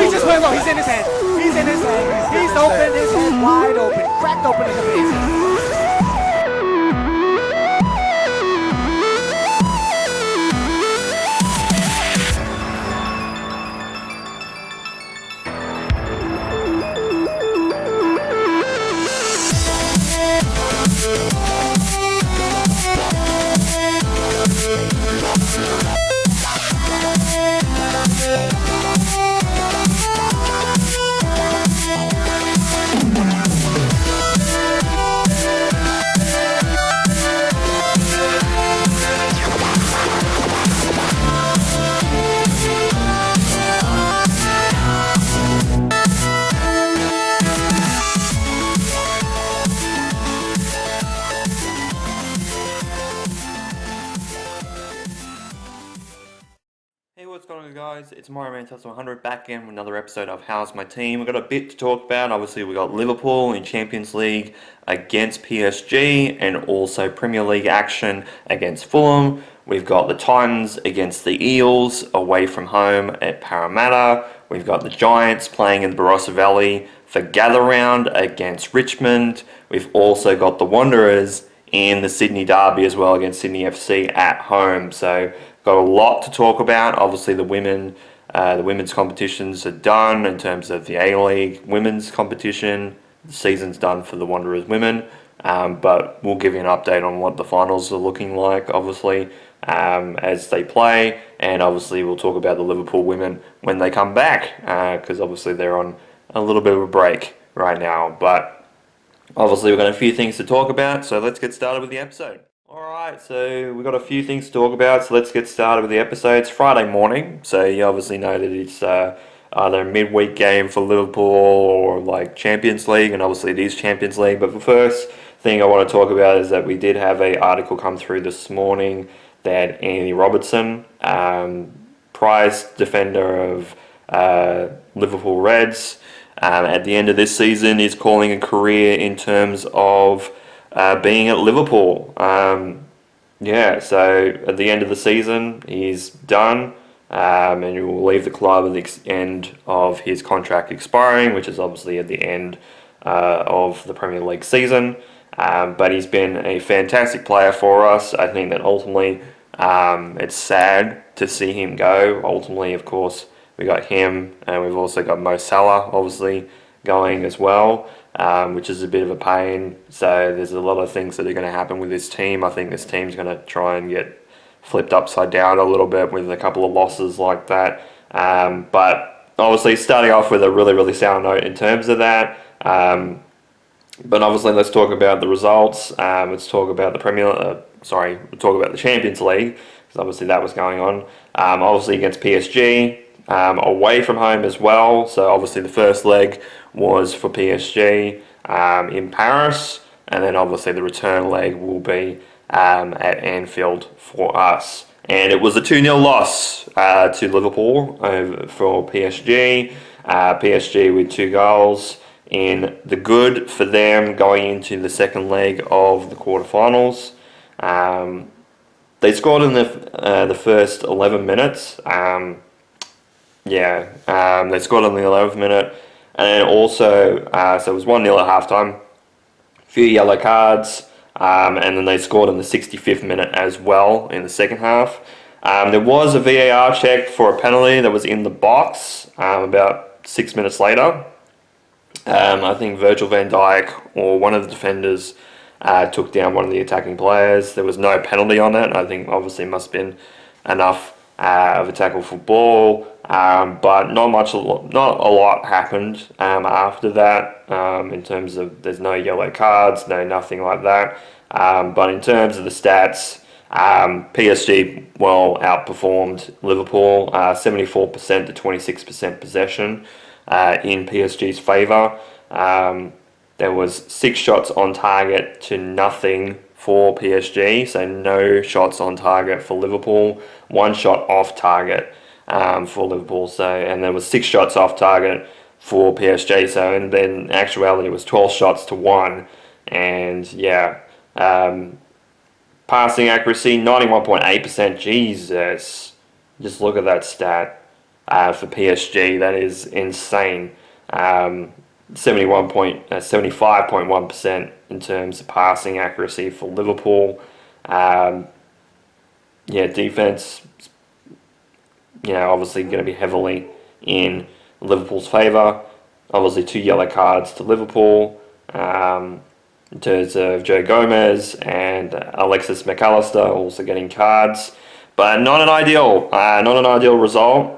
he just went low. He's in his head. He's in his head. He's open. His head wide open. Cracked open in the face. Hey, what's going on, guys? It's my rant 100 back in with another episode of How's My Team. We've got a bit to talk about. Obviously, we've got Liverpool in Champions League against PSG and also Premier League action against Fulham. We've got the Titans against the Eels away from home at Parramatta. We've got the Giants playing in the Barossa Valley for gather round against Richmond. We've also got the Wanderers in the Sydney Derby as well against Sydney FC at home. So got a lot to talk about. Obviously, the women's competitions are done in terms of the A-League women's competition. The season's done for the Wanderers women, but we'll give you an update on what the finals are looking like, obviously, as they play. And obviously, we'll talk about the Liverpool women when they come back, because obviously they're on a little bit of a break right now. But obviously, we've got a few things to talk about, so let's get started with the episode. Alright, so we've got a few things to talk about, so let's get started with the episode. It's Friday morning, so you obviously know that it's either a midweek game for Liverpool or like Champions League, and obviously it is Champions League. But the first thing I want to talk about is that we did have an article come through this morning that Anthony Robertson, prized defender of Liverpool Reds, at the end of this season is calling a career in terms of being at Liverpool. So at the end of the season, he's done, and he will leave the club at the end of his contract expiring, which is obviously at the end of the Premier League season. But he's been a fantastic player for us. I think that ultimately it's sad to see him go. Ultimately, of course, we got him, and we've also got Mo Salah, obviously, going as well. Which is a bit of a pain. So there's a lot of things that are going to happen with this team. I think this team's going to try and get flipped upside down a little bit with a couple of losses like that. But obviously starting off with a really, really sound note in terms of that. But obviously let's talk about the results. Let's talk about we'll talk about the Champions League, because obviously that was going on. Obviously against PSG. Away from home as well. So obviously the first leg was for PSG in Paris, and then obviously the return leg will be at Anfield for us. And it was a 2-0 loss to Liverpool for PSG. PSG with 2 goals in the good for them going into the second leg of the quarterfinals. They scored in the first 11 minutes. They scored on the 11th minute, and then also, so it was 1-0 at halftime, a few yellow cards, and then they scored in the 65th minute as well in the second half. There was a VAR check for a penalty that was in the box about 6 minutes later. I think Virgil van Dijk or one of the defenders took down one of the attacking players. There was no penalty on it. I think obviously it must have been enough of a tackle for ball. But not a lot happened after that, in terms of there's no yellow cards, nothing like that. But in terms of the stats, PSG outperformed Liverpool, 74% to 26% possession in PSG's favour. There was 6 shots on target to nothing for PSG, so no shots on target for Liverpool, 1 shot off target for Liverpool. So, and there was 6 shots off target for PSG. So, and then in actuality, it was 12 shots to 1. And passing accuracy 91.8%. Jesus, just look at that stat. for PSG. That is insane. 75.1% in terms of passing accuracy for Liverpool. Defense, obviously going to be heavily in Liverpool's favour. Obviously, 2 yellow cards to Liverpool in terms of Joe Gomez and Alexis McAllister also getting cards, but not an ideal result.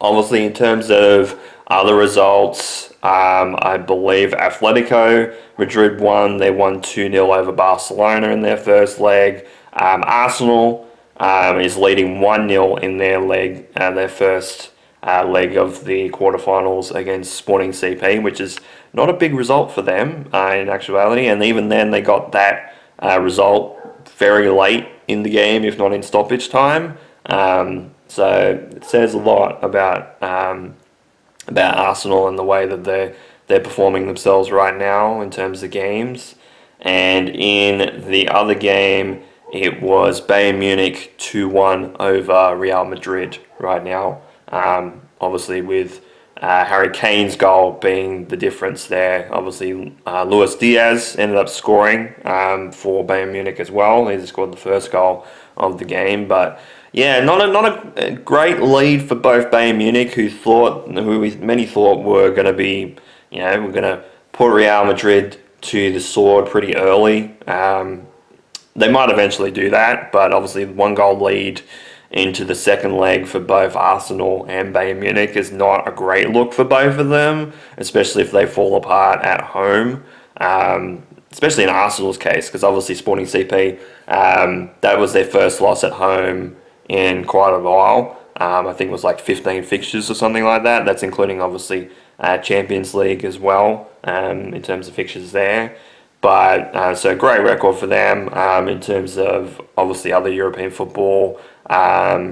Obviously, in terms of other results, I believe Atletico Madrid won. They won 2-0 over Barcelona in their first leg. Arsenal is leading 1-0 in their first leg of the quarterfinals against Sporting CP, which is not a big result for them in actuality. And even then, they got that result very late in the game, if not in stoppage time. So it says a lot about Arsenal and the way that they're performing themselves right now in terms of games. And in the other game, it was Bayern Munich 2-1 over Real Madrid right now. Obviously with Harry Kane's goal being the difference there. Obviously, Luis Diaz ended up scoring for Bayern Munich as well. He scored the first goal of the game, but yeah, not a great lead for both Bayern Munich, who many thought were going to be, we're going to put Real Madrid to the sword pretty early. They might eventually do that, but obviously 1-goal lead into the second leg for both Arsenal and Bayern Munich is not a great look for both of them, especially if they fall apart at home. Especially in Arsenal's case, because obviously Sporting CP, that was their first loss at home in quite a while. I think it was like 15 fixtures or something like that. That's including obviously Champions League as well, in terms of fixtures there. But so great record for them in terms of obviously other European football.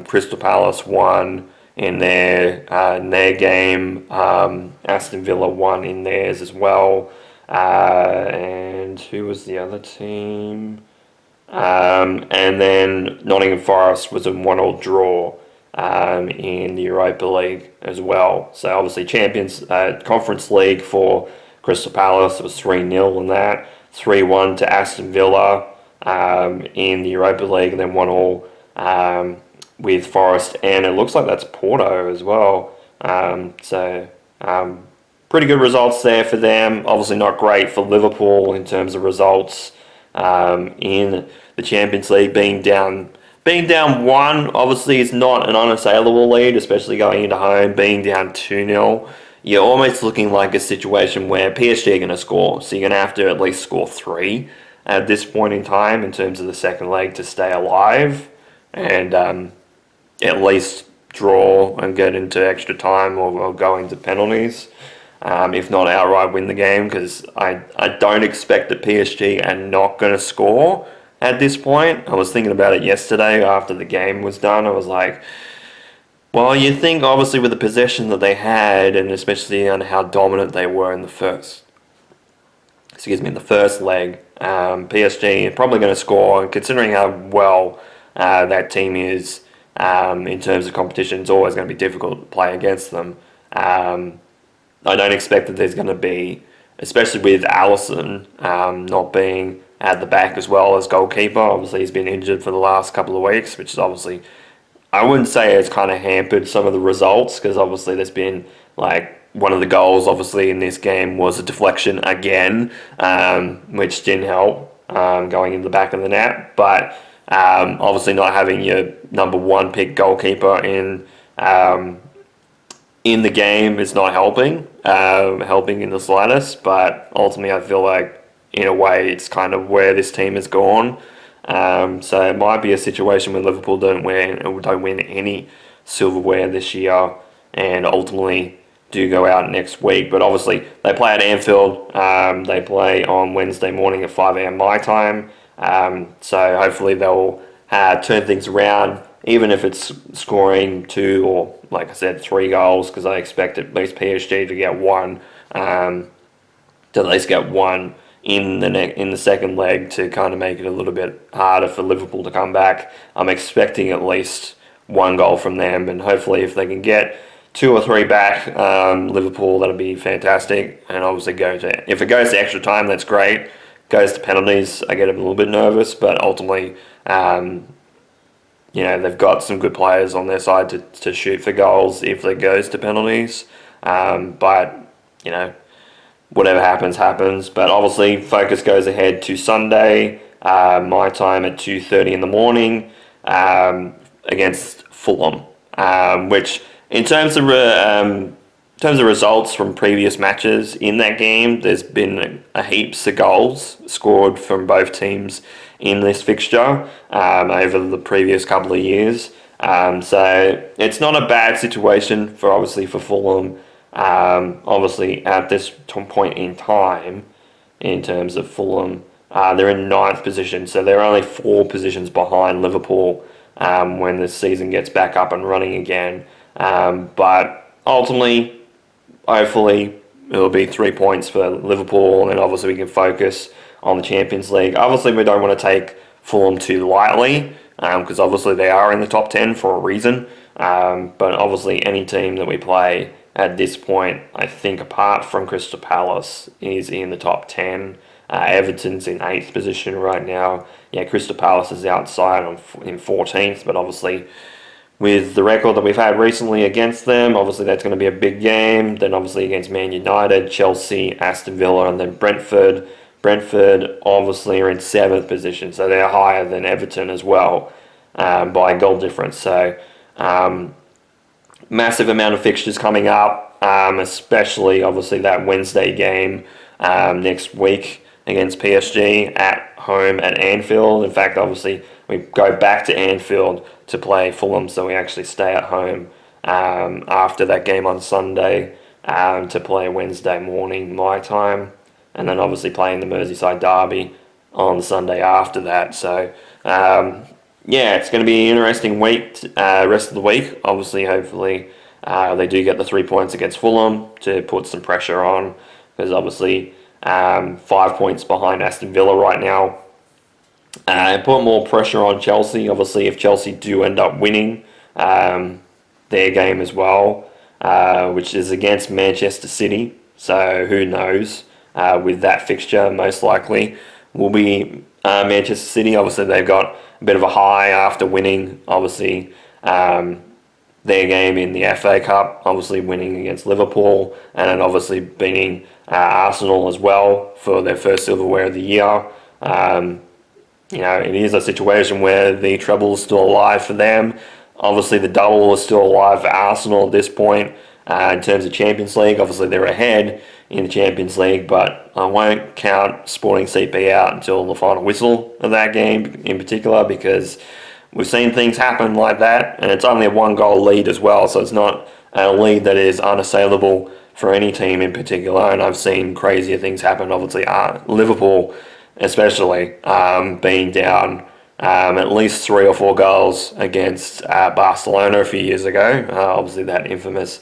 Crystal Palace won in their game. Aston Villa won in theirs as well. And who was the other team? And then Nottingham Forest was a 1-1 draw in the Europa League as well. So obviously Champions Conference League for Crystal Palace was 3-0 in that. 3-1 to Aston Villa in the Europa League, and then 1-1 with Forest, and it looks like that's Porto as well. Pretty good results there for them. Obviously not great for Liverpool in terms of results in the Champions League. Being down 1 obviously is not an unassailable lead, especially going into home. Being down 2-0, you're almost looking like a situation where PSG are going to score, so you're going to have to at least score 3 at this point in time in terms of the second leg to stay alive, and at least draw and get into extra time or go into penalties. If not outright win the game, because I don't expect that PSG are not going to score at this point. I was thinking about it yesterday after the game was done. I was like, well, you think obviously with the possession that they had, and especially on how dominant they were in the first leg, PSG are probably going to score, and considering how well that team is in terms of competition, it's always going to be difficult to play against them. I don't expect that there's going to be, especially with Alisson not being at the back as well as goalkeeper. Obviously, he's been injured for the last couple of weeks, which is obviously, I wouldn't say it's kind of hampered some of the results, because obviously there's been like one of the goals obviously in this game was a deflection again, which didn't help going in the back of the net. But obviously not having your number 1 pick goalkeeper in the game is not helping in the slightest. But ultimately I feel like in a way it's kind of where this team has gone. So it might be a situation where Liverpool don't win any silverware this year, and ultimately do go out next week. But obviously they play at Anfield. They play on Wednesday morning at 5 a.m. my time. So hopefully they'll turn things around, even if it's scoring 2 or, like I said, 3 goals, because I expect at least PSG to get 1, in the second leg to kind of make it a little bit harder for Liverpool to come back. I'm expecting at least one goal from them, and hopefully if they can get 2 or 3 back, Liverpool, that'll be fantastic. And obviously if it goes to extra time, that's great. Goes to penalties, I get a little bit nervous, but ultimately, they've got some good players on their side to shoot for goals if it goes to penalties. But whatever happens. But obviously, focus goes ahead to Sunday, my time at 2:30 in the morning, against Fulham, which in terms of results from previous matches in that game, there's been a heaps of goals scored from both teams in this fixture over the previous couple of years. So it's not a bad situation for Fulham. Obviously, at this point in time, in terms of Fulham, they're in 9th position, so they're only 4 positions behind Liverpool when the season gets back up and running again. But ultimately, hopefully, it'll be 3 points for Liverpool, and then obviously we can focus on the Champions League. Obviously, we don't want to take Fulham too lightly, because obviously they are in the top 10 for a reason. But obviously, any team that we play at this point, I think apart from Crystal Palace, is in the top 10. Everton's in 8th position right now. Yeah, Crystal Palace is outside in 14th, but obviously with the record that we've had recently against them, obviously that's going to be a big game. Then obviously against Man United, Chelsea, Aston Villa, and then Brentford. Brentford obviously are in 7th position, so they're higher than Everton as well by a goal difference. So massive amount of fixtures coming up, especially obviously that Wednesday game next week against PSG at home at Anfield. In fact, obviously we go back to Anfield to play Fulham, so we actually stay at home after that game on Sunday to play Wednesday morning my time, and then obviously playing the Merseyside derby on Sunday after that. So it's going to be an interesting week, rest of the week. Obviously, hopefully they do get the 3 points against Fulham to put some pressure on, because obviously 5 points behind Aston Villa right now. And put more pressure on Chelsea. Obviously, if Chelsea do end up winning their game as well, which is against Manchester City. So who knows? With that fixture, most likely will be Manchester City. Obviously, they've got a bit of a high after winning, obviously, their game in the FA Cup, obviously winning against Liverpool, and then obviously beating Arsenal as well for their first silverware of the year. It is a situation where the treble is still alive for them. Obviously, the double is still alive for Arsenal at this point in terms of Champions League. Obviously, they're ahead in the Champions League, but I won't count Sporting CP out until the final whistle of that game in particular, because we've seen things happen like that, and it's only a 1-goal lead as well, so it's not a lead that is unassailable for any team in particular. And I've seen crazier things happen. Obviously, Liverpool especially being down at least 3 or 4 goals against Barcelona a few years ago. Obviously, that infamous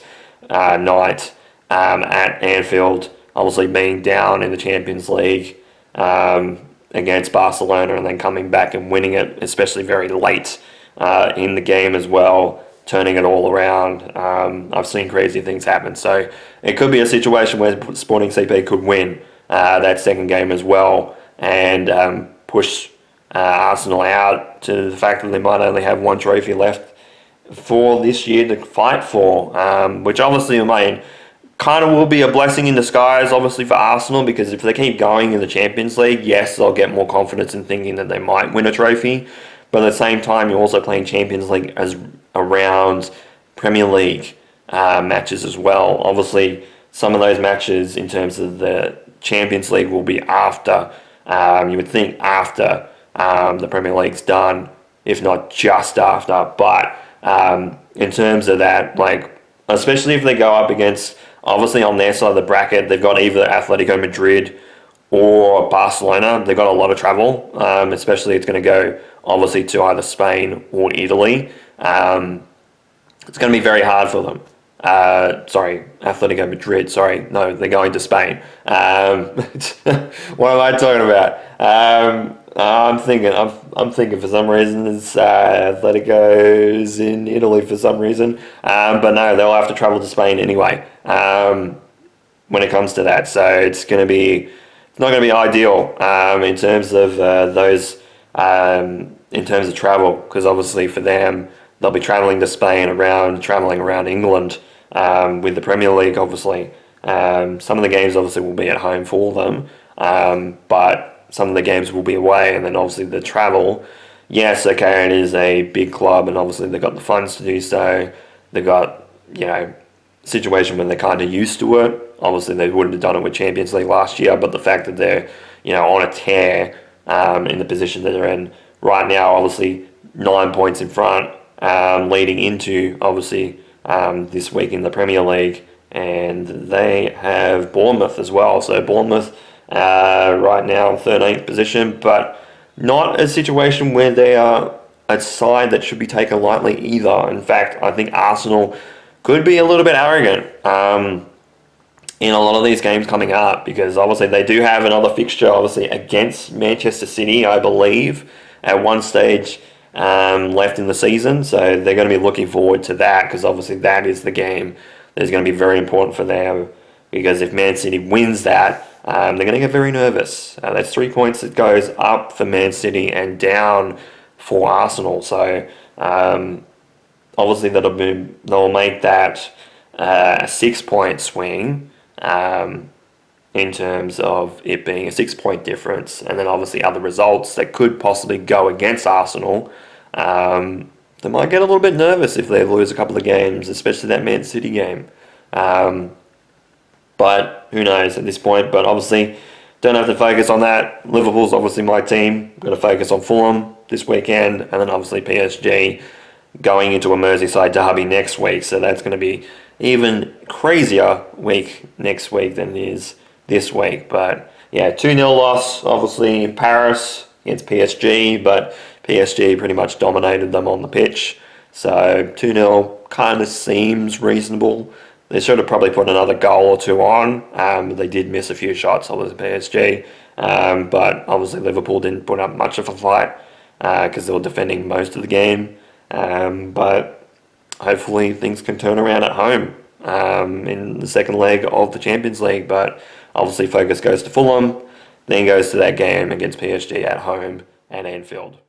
night at Anfield, obviously being down in the Champions League against Barcelona, and then coming back and winning it, especially very late in the game as well, turning it all around. I've seen crazy things happen. So it could be a situation where Sporting CP could win that second game as well, and push Arsenal out to the fact that they might only have 1 trophy left for this year to fight for, which obviously, kind of will be a blessing in disguise, obviously, for Arsenal, because if they keep going in the Champions League, yes, they'll get more confidence in thinking that they might win a trophy, but at the same time, you're also playing Champions League as around Premier League matches as well. Obviously, some of those matches in terms of the Champions League will be after, you would think after the Premier League's done, if not just after, but in terms of that, especially if they go up against, obviously on their side of the bracket, they've got either Atletico Madrid or Barcelona. They've got a lot of travel, especially it's going to go obviously to either Spain or Italy. It's going to be very hard for them. Atletico Madrid, no, they're going to Spain. What am I talking about? I'm thinking for some reason it's Atletico's in Italy for some reason. But no, they'll have to travel to Spain anyway. When it comes to that, so it's not going to be ideal in terms of in terms of travel, because obviously for them they'll be traveling to Spain, traveling around England with the Premier League. Obviously, some of the games obviously will be at home for them, but some of the games will be away, and then obviously the travel. Yes, okay, it is a big club, and obviously they've got the funds to do so. They've got, situation when they're kind of used to it. Obviously, they wouldn't have done it with Champions League last year, but the fact that they're, on a tear in the position that they're in right now, obviously 9 points in front, leading into, obviously, this week in the Premier League, and they have Bournemouth as well. So Bournemouth right now in 13th position, but not a situation where they are a side that should be taken lightly either. In fact, I think Arsenal could be a little bit arrogant in a lot of these games coming up, because obviously they do have another fixture, obviously against Manchester City, I believe, at one stage left in the season. So they're going to be looking forward to that, because obviously that is the game that is going to be very important for them, because if Man City wins that, they're going to get very nervous. That's 3 points that goes up for Man City and down for Arsenal. So obviously they'll make that a 6 point swing in terms of it being a 6 point difference, and then obviously other results that could possibly go against Arsenal. They might get a little bit nervous if they lose a couple of games, especially that Man City game. But who knows at this point. But obviously, don't have to focus on that. Liverpool's obviously my team. Got to focus on Fulham this weekend, and then obviously PSG going into a Merseyside derby next week. So that's going to be even crazier week next week than it is this week. But yeah, 2-0 loss, obviously in Paris against PSG, but PSG pretty much dominated them on the pitch. So 2-0 kind of seems reasonable. They should have probably put another goal or two on. They did miss a few shots, obviously PSG. But obviously Liverpool didn't put up much of a fight because they were defending most of the game. But hopefully things can turn around at home in the second leg of the Champions League. But obviously focus goes to Fulham, then goes to that game against PSG at home at Anfield.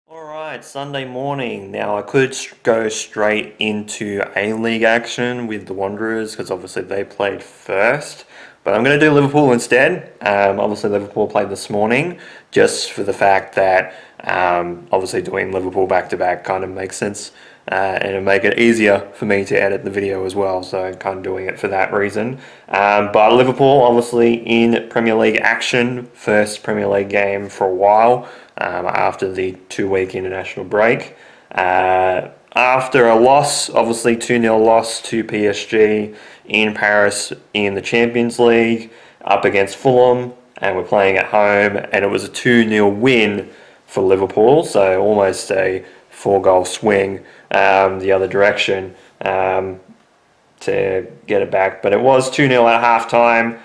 Alright, Sunday morning. Now I could go straight into A-League action with the Wanderers, because obviously they played first. But I'm going to do Liverpool instead. Obviously Liverpool played this morning, just for the fact that obviously doing Liverpool back-to-back kind of makes sense. And it'll make it easier for me to edit the video as well, so kind of doing it for that reason. But Liverpool obviously in Premier League action, first Premier League game for a while after the 2-week international break. After a loss, obviously 2-0 loss to PSG in Paris in the Champions League up against Fulham, and we're playing at home, and it was a 2-0 win for Liverpool, so almost a 4-goal swing the other direction to get it back. But it was 2-0 at half-time.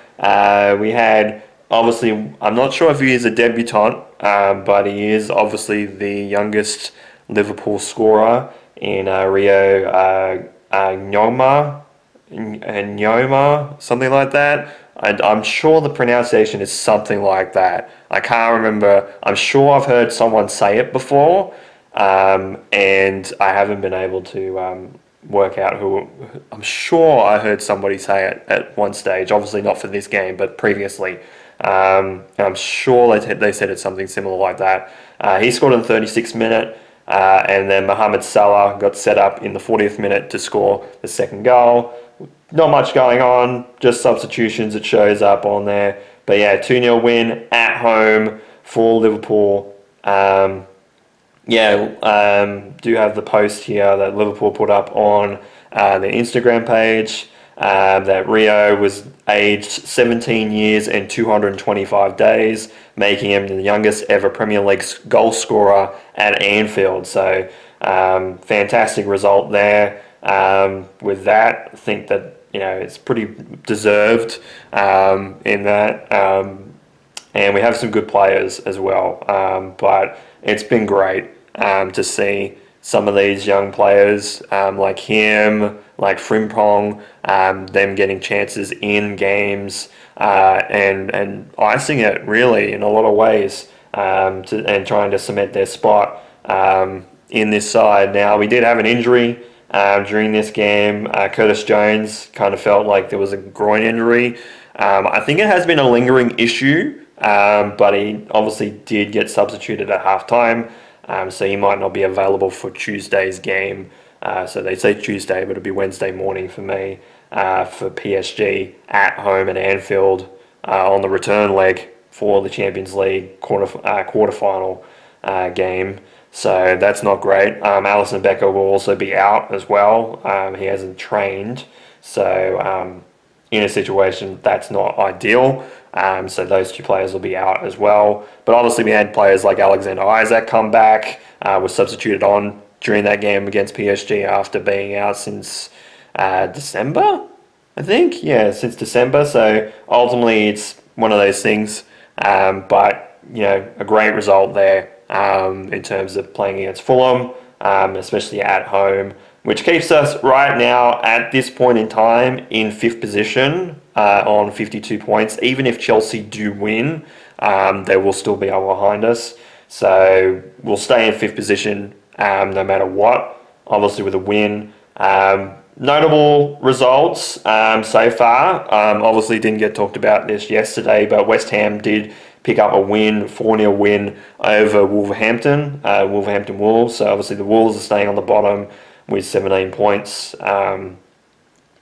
We had, obviously, I'm not sure if he is a debutant, but he is obviously the youngest Liverpool scorer in Rio Nyoma, something like that. I'm sure the pronunciation is something like that. I can't remember. I'm sure I've heard someone say it before, and I haven't been able to work out who. I'm sure I heard somebody say it at one stage, obviously not for this game, but previously. And I'm sure they said it's something similar like that. He scored in the 36th minute, and then Mohamed Salah got set up in the 40th minute to score the second goal. Not much going on, just substitutions. It shows up on there. But yeah, 2-0 win at home for Liverpool. Do have the post here that Liverpool put up on their Instagram page that Rio was aged 17 years and 225 days, making him the youngest ever Premier League goal scorer at Anfield. So fantastic result there. With that, I think that it's pretty deserved in that. and we have some good players as well. But it's been great to see some of these young players like him, like Frimpong, them getting chances in games and icing it really in a lot of ways and trying to cement their spot in this side. Now, we did have an injury during this game. Curtis Jones kind of felt like there was a groin injury. I think it has been a lingering issue, but he obviously did get substituted at halftime, so he might not be available for Tuesday's game. So they say Tuesday, but it'll be Wednesday morning for me for PSG at home at Anfield on the return leg for the Champions League quarterfinal game. So that's not great. Alisson Becker will also be out as well. He hasn't trained, so in a situation that's not ideal. So those two players will be out as well. But obviously we had players like Alexander Isak come back, was substituted on during that game against PSG after being out since December, I think. Yeah, since December. So ultimately it's one of those things. But, a great result there in terms of playing against Fulham, especially at home, which keeps us right now at this point in time in 5th position on 52 points. Even if Chelsea do win, they will still be behind us. So we'll stay in 5th position no matter what, obviously with a win. Notable results so far. Obviously didn't get talked about this yesterday, but West Ham did pick up a win, 4-0 win over Wolverhampton Wolves. So obviously the Wolves are staying on the bottom with 17 points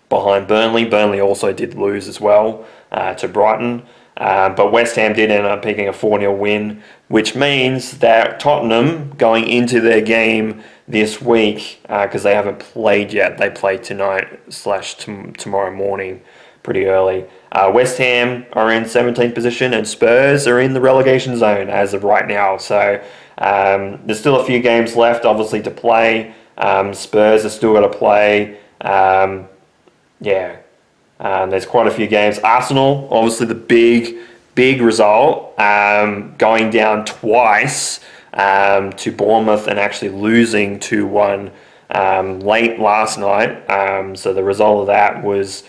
behind Burnley. Burnley also did lose as well to Brighton. But West Ham did end up picking a 4-0 win, which means that Tottenham going into their game this week, because they haven't played yet, they play tonight/tomorrow morning pretty early. West Ham are in 17th position and Spurs are in the relegation zone as of right now. So there's still a few games left, obviously, to play. Spurs have still got to play. There's quite a few games. Arsenal, obviously the big result, going down twice to Bournemouth and actually losing 2-1 late last night. So the result of that was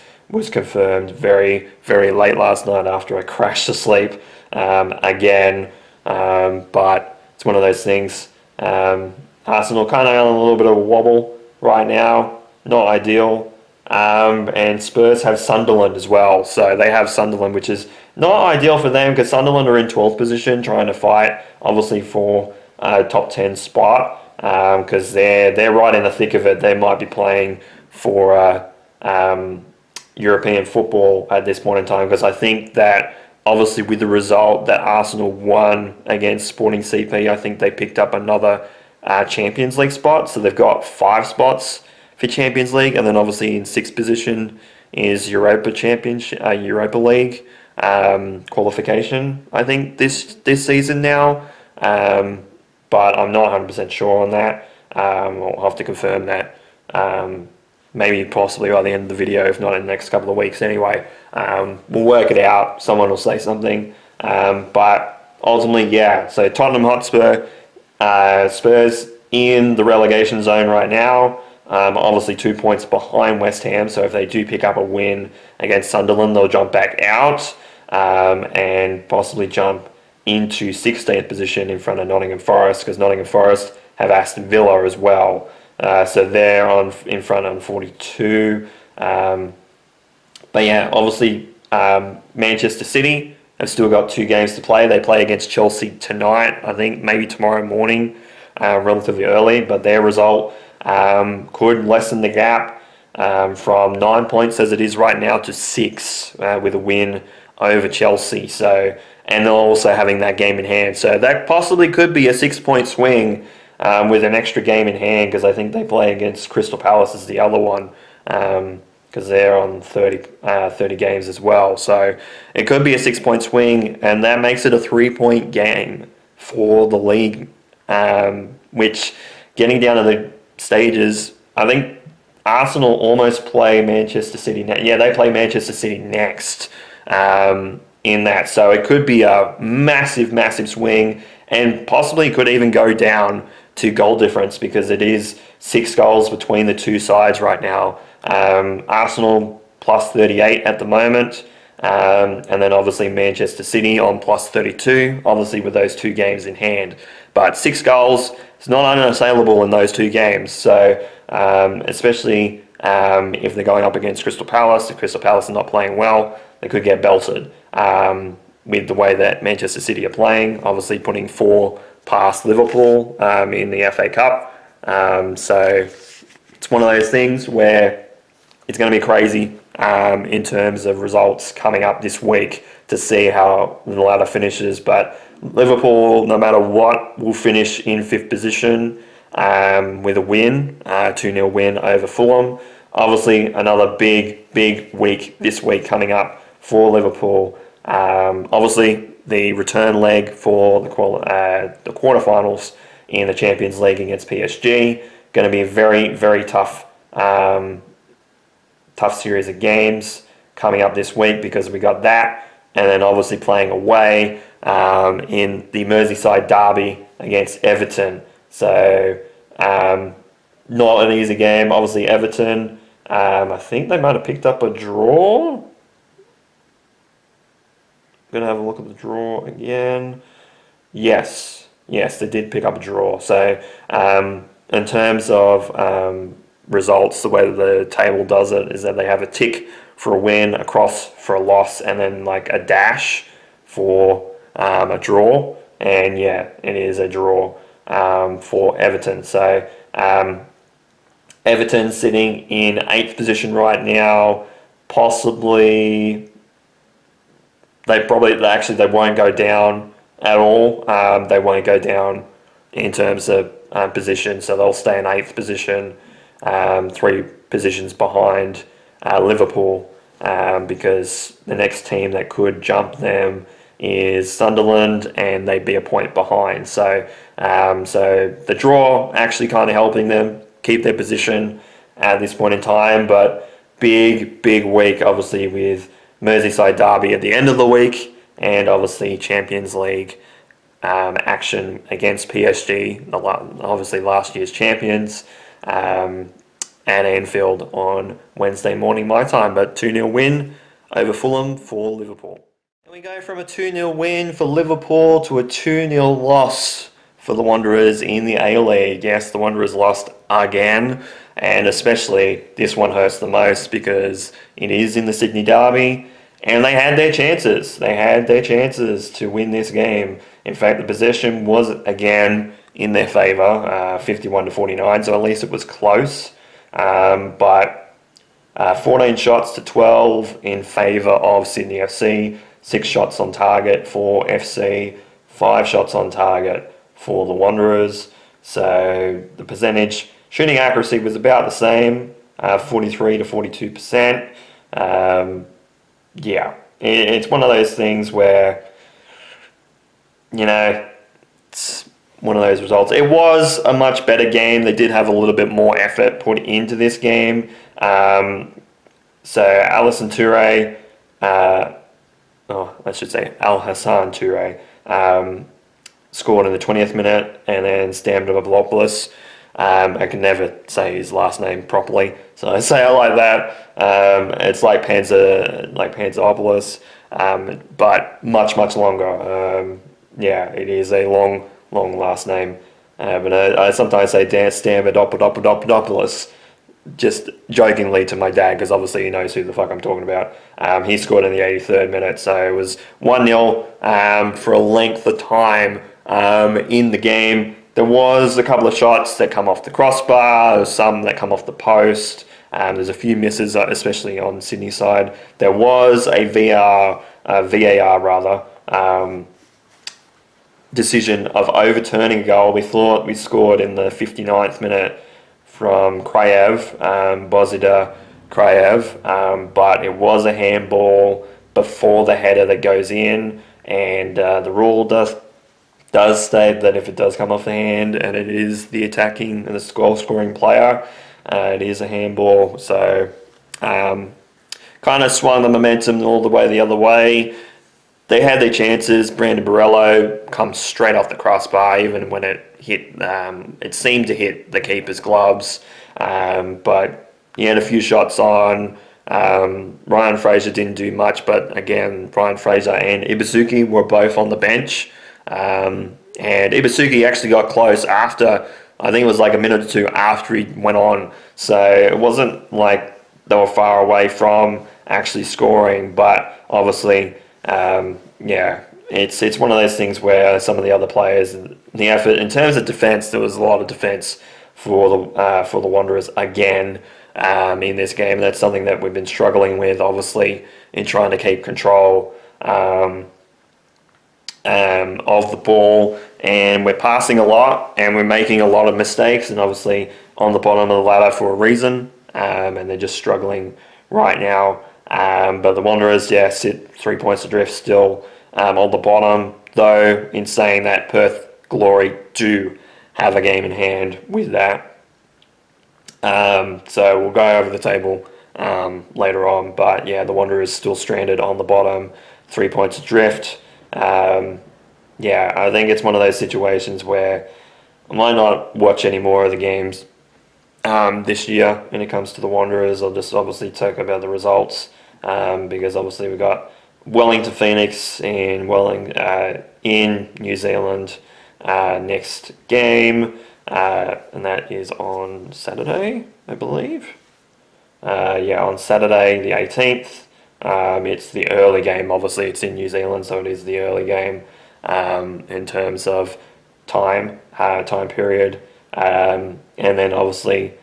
confirmed very, very late last night after I crashed to sleep again. But it's one of those things. Arsenal kind of on a little bit of a wobble right now. Not ideal. And Spurs have Sunderland as well. So they have Sunderland, which is not ideal for them because Sunderland are in 12th position trying to fight, obviously, for a top 10 spot because they're right in the thick of it. They might be playing for European football at this point in time because I think that, obviously, with the result that Arsenal won against Sporting CP, I think they picked up another Champions League spot. So they've got 5 spots for Champions League, and then obviously in 6th position is Europa League qualification, I think, this season now. But I'm not 100% sure on that. I'll have to confirm that. Maybe possibly by the end of the video, if not in the next couple of weeks anyway. We'll work it out. Someone will say something. But ultimately, yeah. So Tottenham Hotspur, Spurs in the relegation zone right now. Obviously 2 points behind West Ham, so if they do pick up a win against Sunderland, they'll jump back out and possibly jump into 16th position in front of Nottingham Forest, because Nottingham Forest have Aston Villa as well. So they're in front on 42. But yeah, obviously Manchester City have still got 2 games to play. They play against Chelsea tonight, I think, maybe tomorrow morning, relatively early, but their result could lessen the gap from 9 points as it is right now to 6 with a win over Chelsea. So, and they're also having that game in hand. So that possibly could be a 6-point swing with an extra game in hand, because I think they play against Crystal Palace as the other one, because they're on 30 games as well. So it could be a 6-point swing, and that makes it a 3-point game for the league, which, getting down to the stages, I think Arsenal almost play Manchester City next. Yeah, they play Manchester City next. in that. So it could be a massive, massive swing, and possibly could even go down to goal difference, because it is 6 goals between the two sides right now. Arsenal plus 38 at the moment, and then obviously Manchester City on plus 32, obviously with those 2 games in hand. But 6 goals is not unassailable in those 2 games. So especially if they're going up against Crystal Palace, if Crystal Palace are not playing well, they could get belted. With the way that Manchester City are playing, obviously putting 4 past Liverpool in the FA Cup. So it's one of those things where it's going to be crazy in terms of results coming up this week to see how the ladder finishes. But Liverpool, no matter what, will finish in 5th position with a win, 2-0 win over Fulham. Obviously, another big week this week coming up for Liverpool. Obviously, the return leg for the quarterfinals in the Champions League against PSG. Going to be a very, very tough series of games coming up this week, because we got that, and then obviously playing away in the Merseyside derby against Everton. So not an easy game. Obviously Everton, I think they might have picked up a draw. I'm going to have a look at the draw again. Yes, they did pick up a draw. So in terms of results, the way that the table does it is that they have a tick for a win, a cross for a loss, and then like a dash for a draw. And yeah, it is a draw for Everton. So Everton sitting in 8th position right now. Possibly they won't go down at all. They won't go down in terms of position, so they'll stay in 8th position, 3 positions behind Liverpool, because the next team that could jump them is Sunderland, and they'd be a point behind. So the draw actually kind of helping them keep their position at this point in time. But big week, obviously, with Merseyside derby at the end of the week, and obviously Champions League action against PSG, obviously last year's champions, at Anfield on Wednesday morning my time. But 2-0 win over Fulham for Liverpool. And we go from a 2-0 win for Liverpool to a 2-0 loss for the Wanderers in the A-League. Yes, the Wanderers lost again, and especially this one hurts the most because it is in the Sydney derby, and they had their chances. They had their chances to win this game. In fact, the possession was again in their favour, 51-49, so at least it was close. But 14 shots to 12 in favour of Sydney FC, 6 shots on target for FC, 5 shots on target for the Wanderers. So the percentage, shooting accuracy was about the same, 43 to 42%. Yeah, it's one of those things where, you know, it's one of those results. It was a much better game. They did have a little bit more effort put into this game. So Alhassan Toure, Al-Hassan Toure, scored in the 20th minute, and then Stamdopoulos. I can never say his last name properly, so I say it like that. It's like Panzopoulos, but much longer. Yeah, it is a long last name. But I sometimes say Dan Stamdopoulos, just jokingly to my dad, because obviously he knows who the fuck I'm talking about. He scored in the 83rd minute, so it was 1-0 for a length of time in the game. There was a couple of shots that come off the crossbar, there's some that come off the post. There's a few misses, especially on Sydney side. There was a VAR decision of overturning a goal. We thought we scored in the 59th minute from Bozida Kraev, but it was a handball before the header that goes in, and the rule does state that if it does come off the hand and it is the attacking and the goal scoring player, it is a handball. So kind of swung the momentum all the way the other way. they had their chances. Brandon Borello comes straight off the crossbar, even when it hit. It seemed to hit the keeper's gloves, but he had a few shots on. Ryan Fraser didn't do much, but again, Ryan Fraser and Ibusuki were both on the bench. And Ibusuki actually got close after, I think it was like a minute or two after he went on. So it wasn't like they were far away from actually scoring, but obviously, it's one of those things where some of the other players, the effort in terms of defence, there was a lot of defence for the Wanderers again in this game. That's something that we've been struggling with, obviously, in trying to keep control of the ball, and we're passing a lot and we're making a lot of mistakes, and obviously on the bottom of the ladder for a reason, and they're just struggling right now. But the Wanderers, sit 3 points adrift still on the bottom, though in saying that Perth Glory do have a game in hand with that. So we'll go over the table later on, but the Wanderers still stranded on the bottom, 3 points adrift. I think it's one of those situations where I might not watch any more of the games this year when it comes to the Wanderers. I'll just obviously talk about the results because obviously we've got Wellington Phoenix in New Zealand next game, and that is on Saturday, I believe. On Saturday the 18th. It's the early game. Obviously, it's in New Zealand, so it is the early game in terms of time period. And then obviously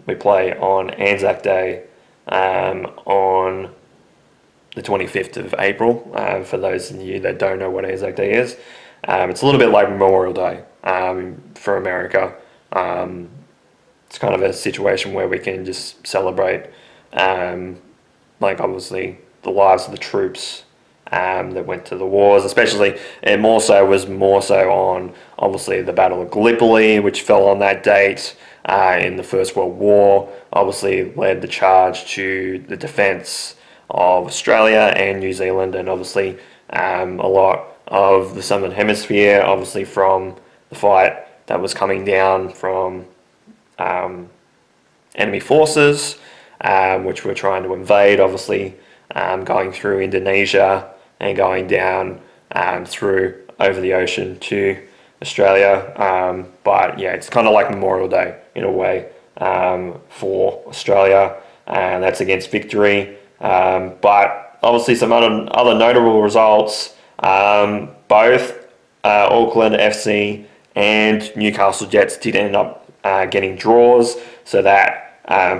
we play on Anzac Day on the 25th of April. For those of you that don't know what Anzac Day is, it's a little bit like Memorial Day for America. It's kind of a situation where we can just celebrate obviously the lives of the troops that went to the wars, especially, and was more so on obviously the Battle of Gallipoli, which fell on that date in the First World War. Obviously led the charge to the defence of Australia and New Zealand, and obviously a lot of the Southern Hemisphere, obviously from the fight that was coming down from enemy forces, which were trying to invade, obviously going through Indonesia and going down through over the ocean to Australia. But it's kind of like Memorial Day in a way for Australia, and that's against Victory. But obviously some other notable results, both Auckland FC and Newcastle Jets did end up getting draws, so that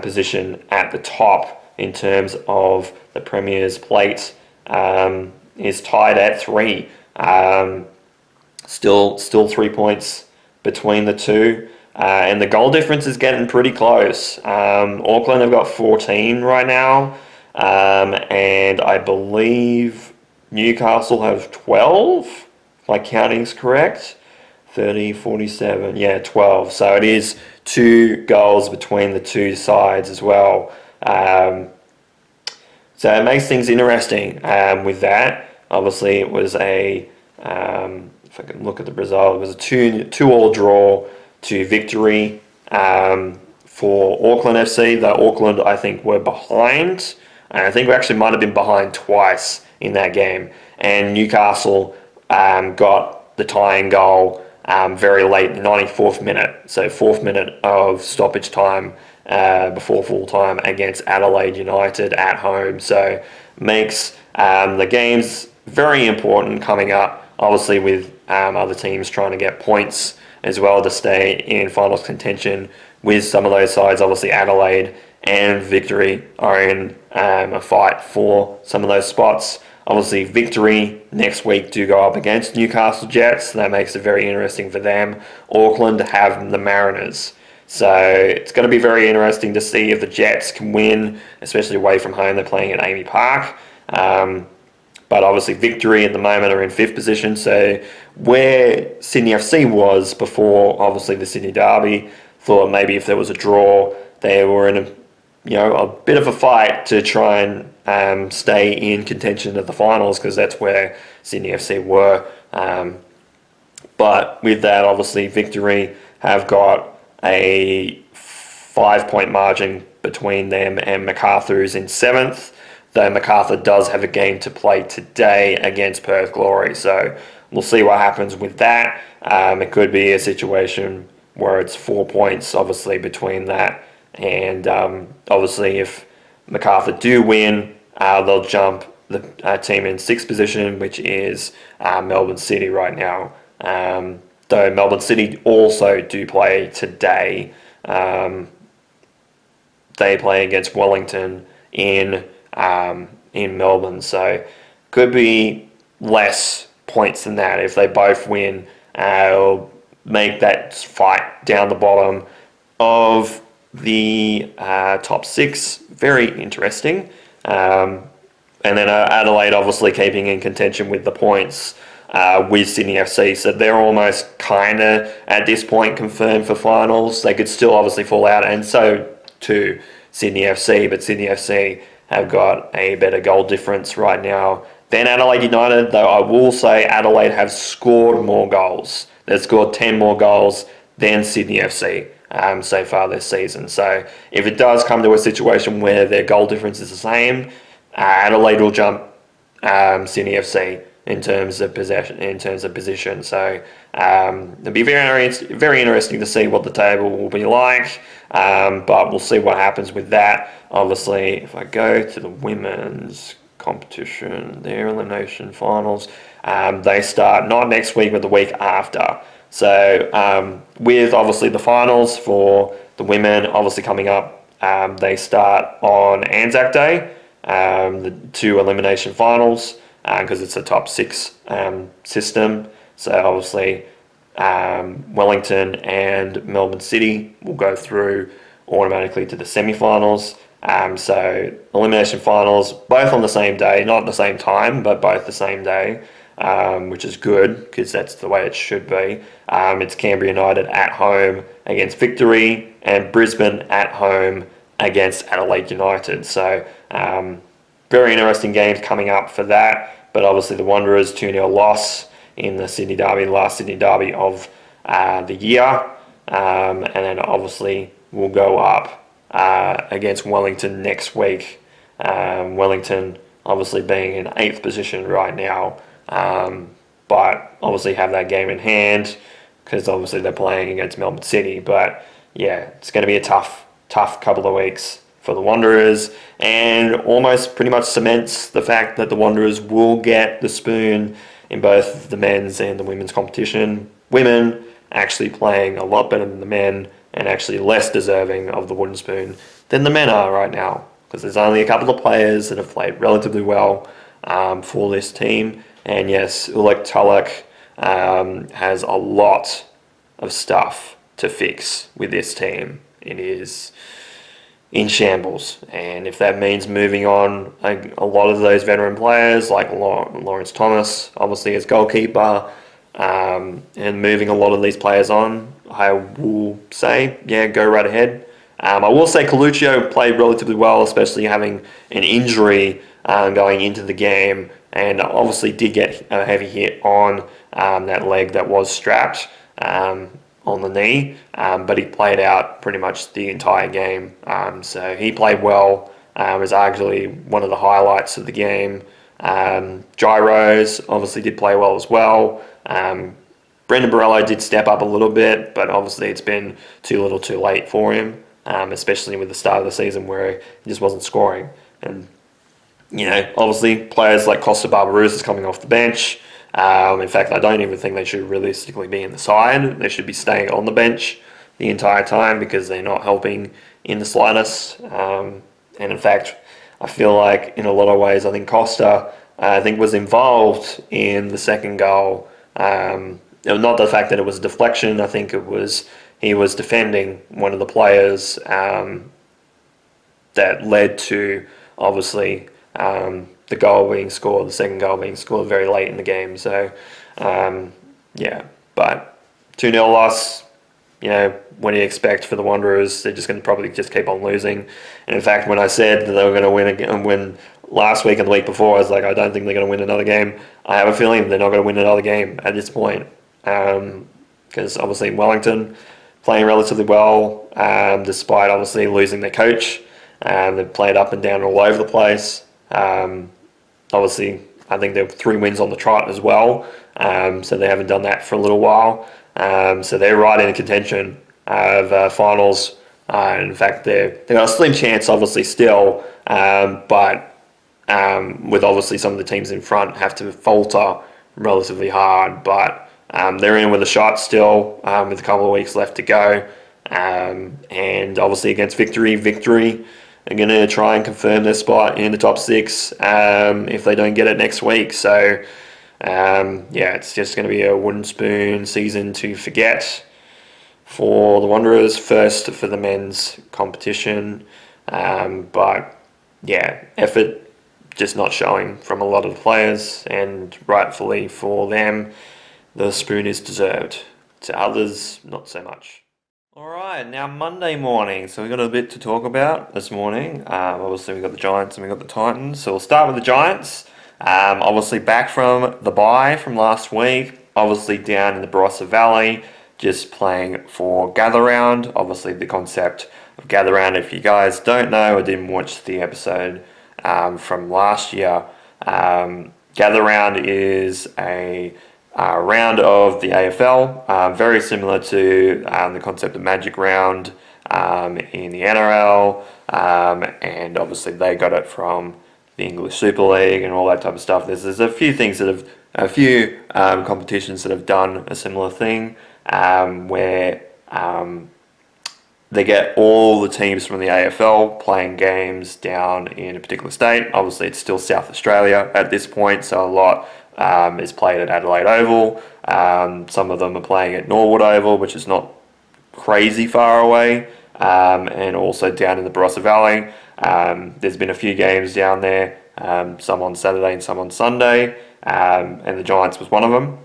position at the top in terms of the Premier's plate is tied at 3. Still 3 points between the two, and the goal difference is getting pretty close. Auckland have got 14 right now, and I believe Newcastle have 12, if my counting's correct. 30, 47, 12. So it is 2 goals between the two sides as well. So it makes things interesting with that. Obviously, it was if I can look at the result, it was a 2-2 draw to Victory for Auckland FC. The Auckland, I think, were behind. And I think we actually might have been behind twice in that game. And Newcastle got the tying goal very late, 94th minute. So 4th minute of stoppage time before full time against Adelaide United at home. So makes the games very important coming up, obviously with other teams trying to get points as well to stay in finals contention with some of those sides. Obviously Adelaide and Victory are in a fight for some of those spots. Obviously Victory next week do go up against Newcastle Jets, so that makes it very interesting for them. Auckland have the Mariners. So it's going to be very interesting to see if the Jets can win, especially away from home. They're playing at Amy Park. But obviously Victory at the moment are in 5th position. So where Sydney FC was before, obviously the Sydney Derby, thought maybe if there was a draw, they were in a bit of a fight to try and stay in contention of the finals, because that's where Sydney FC were. But with that, obviously, Victory have got a 5-point margin between them and MacArthur, who's in 7th, though MacArthur does have a game to play today against Perth Glory. So we'll see what happens with that. It could be a situation where it's 4 points, obviously, between that. And obviously, if MacArthur do win, they'll jump the team in 6th position, which is Melbourne City right now. Though Melbourne City also do play today. They play against Wellington in Melbourne, so could be less points than that. If they both win, it'll make that fight down the bottom of the top 6 very interesting. And then Adelaide obviously keeping in contention with the points with Sydney FC, so they're almost kind of at this point confirmed for finals. They could still obviously fall out, and so too Sydney FC, but Sydney FC have got a better goal difference right now than Adelaide United, though I will say Adelaide have scored more goals. They've scored 10 more goals than Sydney FC so far this season. So if it does come to a situation where their goal difference is the same, Adelaide will jump Sydney FC in terms of position. So it'll be very interesting to see what the table will be like. But we'll see what happens with that. Obviously, if I go to the women's competition, their elimination finals, they start not next week, but the week after. So with obviously the finals for the women obviously coming up, they start on Anzac Day, the 2 elimination finals, because it's a top 6 system. So obviously Wellington and Melbourne City will go through automatically to the semi-finals. So elimination finals, both on the same day, not at the same time, but both the same day, which is good because that's the way it should be. It's Canberra United at home against Victory and Brisbane at home against Adelaide United. So very interesting games coming up for that. But obviously the Wanderers 2-0 loss in the Sydney Derby, the last Sydney Derby of the year. And then obviously we'll go up against Wellington next week. Wellington obviously being in 8th position right now. But obviously have that game in hand because obviously they're playing against Melbourne City. But yeah, it's going to be a tough couple of weeks for the Wanderers, and almost pretty much cements the fact that the Wanderers will get the spoon in both the men's and the women's competition. Women actually playing a lot better than the men, and actually less deserving of the wooden spoon than the men are right now, because there's only a couple of players that have played relatively well for this team. And yes, Ulrich Tulloch has a lot of stuff to fix with this team. It is in shambles, and if that means moving on a lot of those veteran players like Lawrence Thomas obviously as goalkeeper, and moving a lot of these players on, I will say yeah, go right ahead. I will say Coluccio played relatively well, especially having an injury going into the game, and obviously did get a heavy hit on that leg that was strapped on the knee, but he played out pretty much the entire game. So he played well, was arguably one of the highlights of the game. Gyros obviously did play well as well. Brendan Borrello did step up a little bit, but obviously it's been too little too late for him, especially with the start of the season where he just wasn't scoring. And, obviously players like Costa Barbarousse is coming off the bench. In fact, I don't even think they should realistically be in the side. They should be staying on the bench the entire time because they're not helping in the slightest. And in fact, I feel like in a lot of ways, I think Costa, was involved in the second goal. Not the fact that it was a deflection. I think it was he was defending one of the players that led to obviously the goal being scored, the second goal being scored very late in the game. So, but 2-0 loss, what do you expect for the Wanderers? They're just going to probably just keep on losing. And in fact, when I said that they were going to win again, when last week and the week before, I was like, I don't think they're going to win another game. I have a feeling they're not going to win another game at this point. Because obviously Wellington playing relatively well, despite obviously losing their coach. They've played up and down all over the place. Obviously, I think they're 3 wins on the trot as well. So they haven't done that for a little while. So they're right in contention of finals. In fact, they've got a slim chance, obviously, still. But with obviously some of the teams in front have to falter relatively hard. But they're in with a shot still, with a couple of weeks left to go. And obviously against Victory are going to try and confirm their spot in the top 6 if they don't get it next week. So, it's just going to be a wooden spoon season to forget for the Wanderers, first for the men's competition. But, effort just not showing from a lot of the players, and rightfully for them, the spoon is deserved. To others, not so much. Alright, now Monday morning, so we've got a bit to talk about this morning. Obviously we've got the Giants and we've got the Titans, so we'll start with the Giants. Obviously back from the bye from last week, obviously down in the Barossa Valley, just playing for Gather Round. Obviously the concept of Gather Round, if you guys don't know or didn't watch the episode from last year, Gather Round is a round of the AFL, very similar to the concept of Magic Round in the NRL, and obviously they got it from the English Super League and all that type of stuff. There's a few things competitions that have done a similar thing, where they get all the teams from the AFL playing games down in a particular state. Obviously it's still South Australia at this point, so a lot is played at Adelaide Oval. Some of them are playing at Norwood Oval, which is not crazy far away, and also down in the Barossa Valley. There's been a few games down there, some on Saturday and some on Sunday, and the Giants was one of them.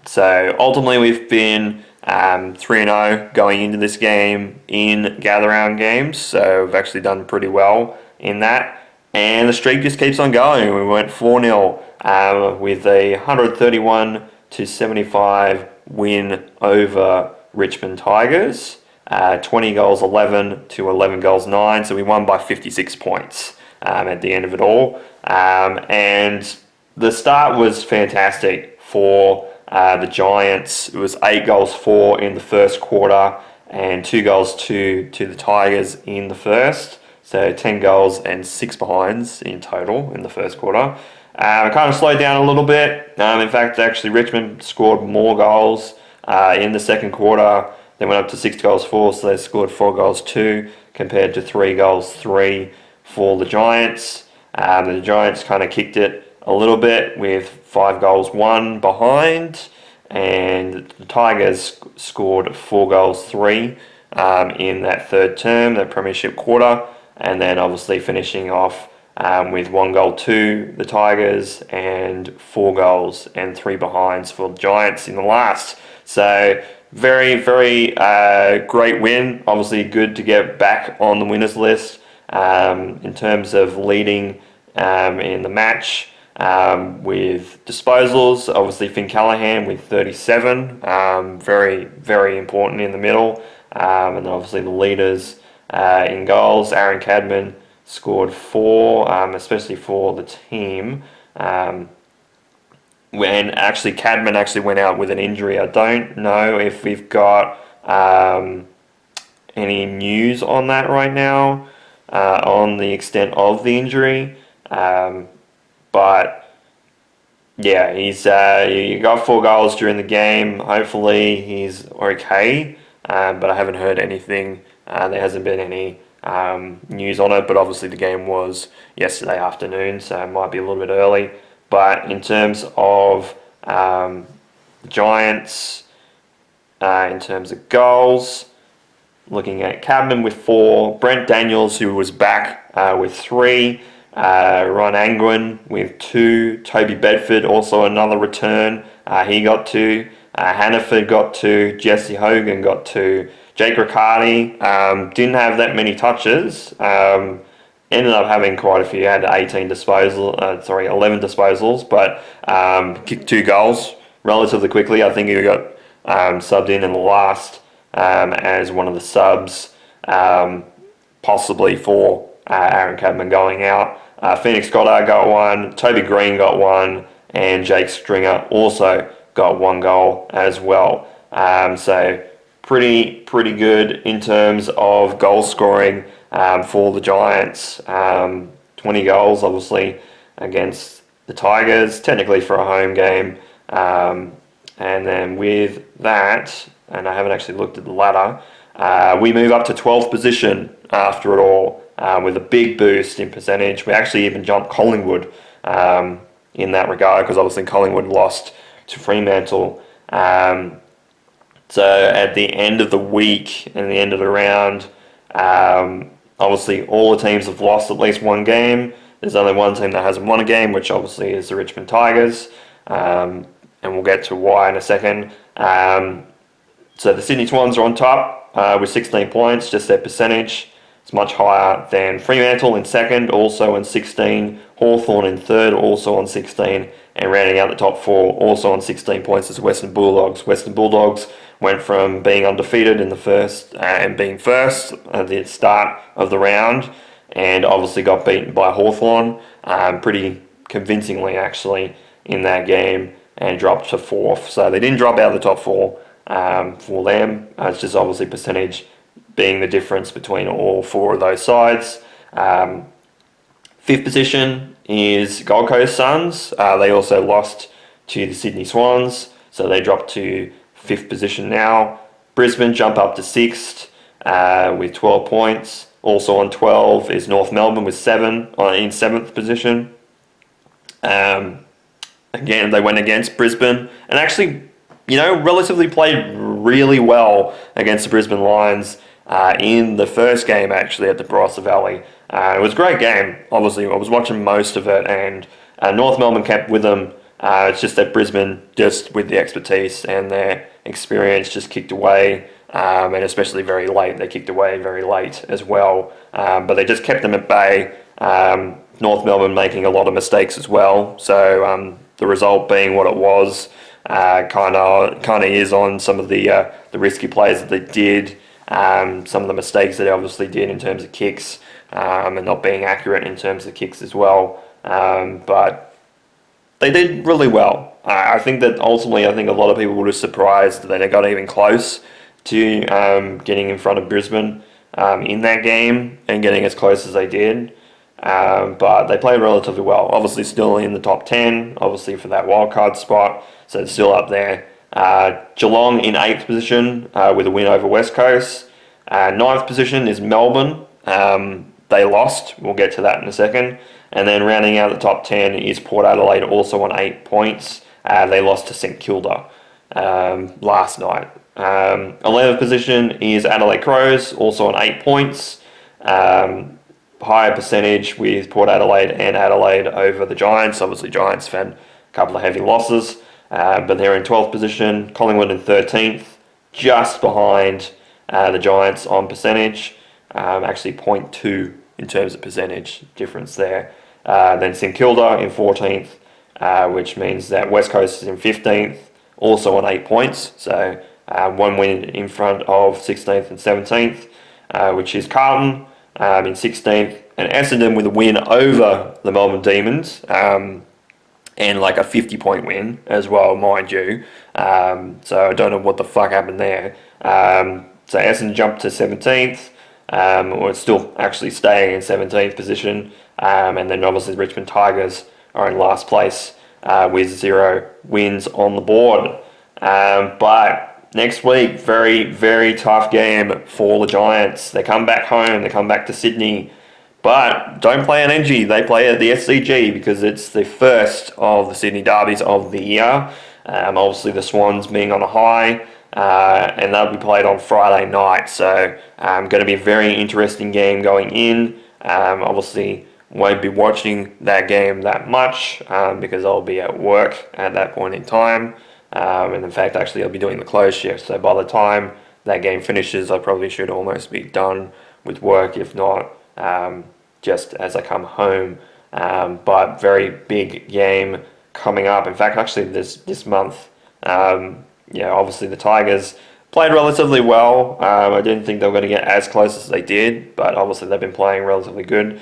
So ultimately we've been 3-0 going into this game in Gather Round games, so we've actually done pretty well in that. And the streak just keeps on going. We went 4-0 with a 131-75 win over Richmond Tigers. 20 goals 11 to 11 goals 9. So we won by 56 points at the end of it all. And the start was fantastic for the Giants. It was 8 goals 4 in the first quarter and 2 goals 2 to the Tigers in the first. So 10 goals and 6 behinds in total in the first quarter. It kind of slowed down a little bit. In fact, actually, Richmond scored more goals in the second quarter. They went up to 6 goals 4, so they scored 4 goals 2 compared to 3 goals 3 for the Giants. The Giants kind of kicked it a little bit with 5 goals 1 behind, and the Tigers scored 4 goals 3 in that third term, that premiership quarter. And then obviously finishing off with 1 goal 2 the Tigers and 4 goals and 3 behinds for the Giants in the last. So very, very great win. Obviously good to get back on the winners list in terms of leading in the match with disposals. Obviously Finn Callaghan with 37, very, very important in the middle. And then obviously the leaders in goals, Aaron Cadman scored 4, especially for the team. When actually Cadman actually went out with an injury. I don't know if we've got any news on that right now, on the extent of the injury. But yeah, he's he got 4 goals during the game. Hopefully he's okay, but I haven't heard anything. There hasn't been any news on it, but obviously the game was yesterday afternoon, so it might be a little bit early. But in terms of Giants, in terms of goals, looking at Cadman with 4, Brent Daniels, who was back, with 3, Ron Angwin with 2, Toby Bedford, also another return, he got 2, Hannaford got 2, Jesse Hogan got 2, Jake Riccardi didn't have that many touches. Ended up having quite a few. He had 11 disposals, but kicked 2 goals relatively quickly. I think he got subbed in the last as one of the subs, possibly for Aaron Cadman going out. Phoenix Goddard got 1, Toby Green got 1, and Jake Stringer also got 1 goal as well. So pretty good in terms of goal scoring for the Giants. 20 goals, obviously, against the Tigers, technically for a home game. And then with that, and I haven't actually looked at the ladder, we move up to 12th position after it all, with a big boost in percentage. We actually even jumped Collingwood in that regard, because obviously Collingwood lost to Fremantle. So at the end of the week and the end of the round, obviously all the teams have lost at least 1 game. There's only one team that hasn't won a game, which obviously is the Richmond Tigers. And we'll get to why in a second. So the Sydney Swans are on top with 16 points, just their percentage. It's much higher than Fremantle in second, also on 16. Hawthorn in third, also on 16. And rounding out the top 4, also on 16 points, is Western Bulldogs. Western Bulldogs went from being undefeated in the first and being first at the start of the round, and obviously got beaten by Hawthorn pretty convincingly, actually, in that game, and dropped to 4th. So they didn't drop out of the top 4 for them. It's just obviously percentage being the difference between all 4 of those sides. 5th position is Gold Coast Suns. They also lost to the Sydney Swans, so they dropped to 5th position now. Brisbane jump up to 6th with 12 points. Also on 12 is North Melbourne with 7 in 7th position. Again, they went against Brisbane and actually, relatively played really well against the Brisbane Lions in the first game, actually, at the Barossa Valley. It was a great game. Obviously, I was watching most of it, and North Melbourne kept with them. It's just that Brisbane, just with the expertise and their experience, just kicked away, and especially very late. They kicked away very late as well, but they just kept them at bay. North Melbourne making a lot of mistakes as well, so the result being what it was, kind of is on some of the risky plays that they did, some of the mistakes that they obviously did in terms of kicks, and not being accurate in terms of kicks as well, but they did really well. I think that ultimately, I think a lot of people were just surprised that they got even close to getting in front of Brisbane in that game and getting as close as they did. But they played relatively well. Obviously still in the top 10, obviously for that wildcard spot, so it's still up there. Geelong in 8th position with a win over West Coast. 9th position is Melbourne. They lost. We'll get to that in a second. And then rounding out the top 10 is Port Adelaide, also on 8 points. They lost to St Kilda last night. 11th position is Adelaide Crows, also on 8 points. Higher percentage with Port Adelaide and Adelaide over the Giants. Obviously, Giants have had a couple of heavy losses, but they're in 12th position. Collingwood in 13th, just behind the Giants on percentage. Actually 0.2 in terms of percentage difference there. Then St Kilda in 14th, which means that West Coast is in 15th, also on 8 points. So 1 win in front of 16th and 17th, which is Carlton in 16th, and Essendon with a win over the Melbourne Demons, and like a 50-point win as well, mind you. So I don't know what the fuck happened there. So Essendon jumped to 17th, or it's still actually staying in 17th position, and then obviously the Richmond Tigers are in last place with 0 wins on the board. But next week, very, very tough game for the Giants. They come back home, they come back to Sydney, but don't play at NG. They play at the SCG because it's the first of the Sydney derbies of the year. Obviously, the Swans being on a high, and they'll be played on Friday night. So, going to be a very interesting game going in. Obviously, won't be watching that game that much because I'll be at work at that point in time. And in fact, actually, I'll be doing the close shift. So by the time that game finishes, I probably should almost be done with work, if not just as I come home. But very big game coming up. In fact, actually, this month, obviously the Tigers played relatively well. I didn't think they were going to get as close as they did, but obviously they've been playing relatively good,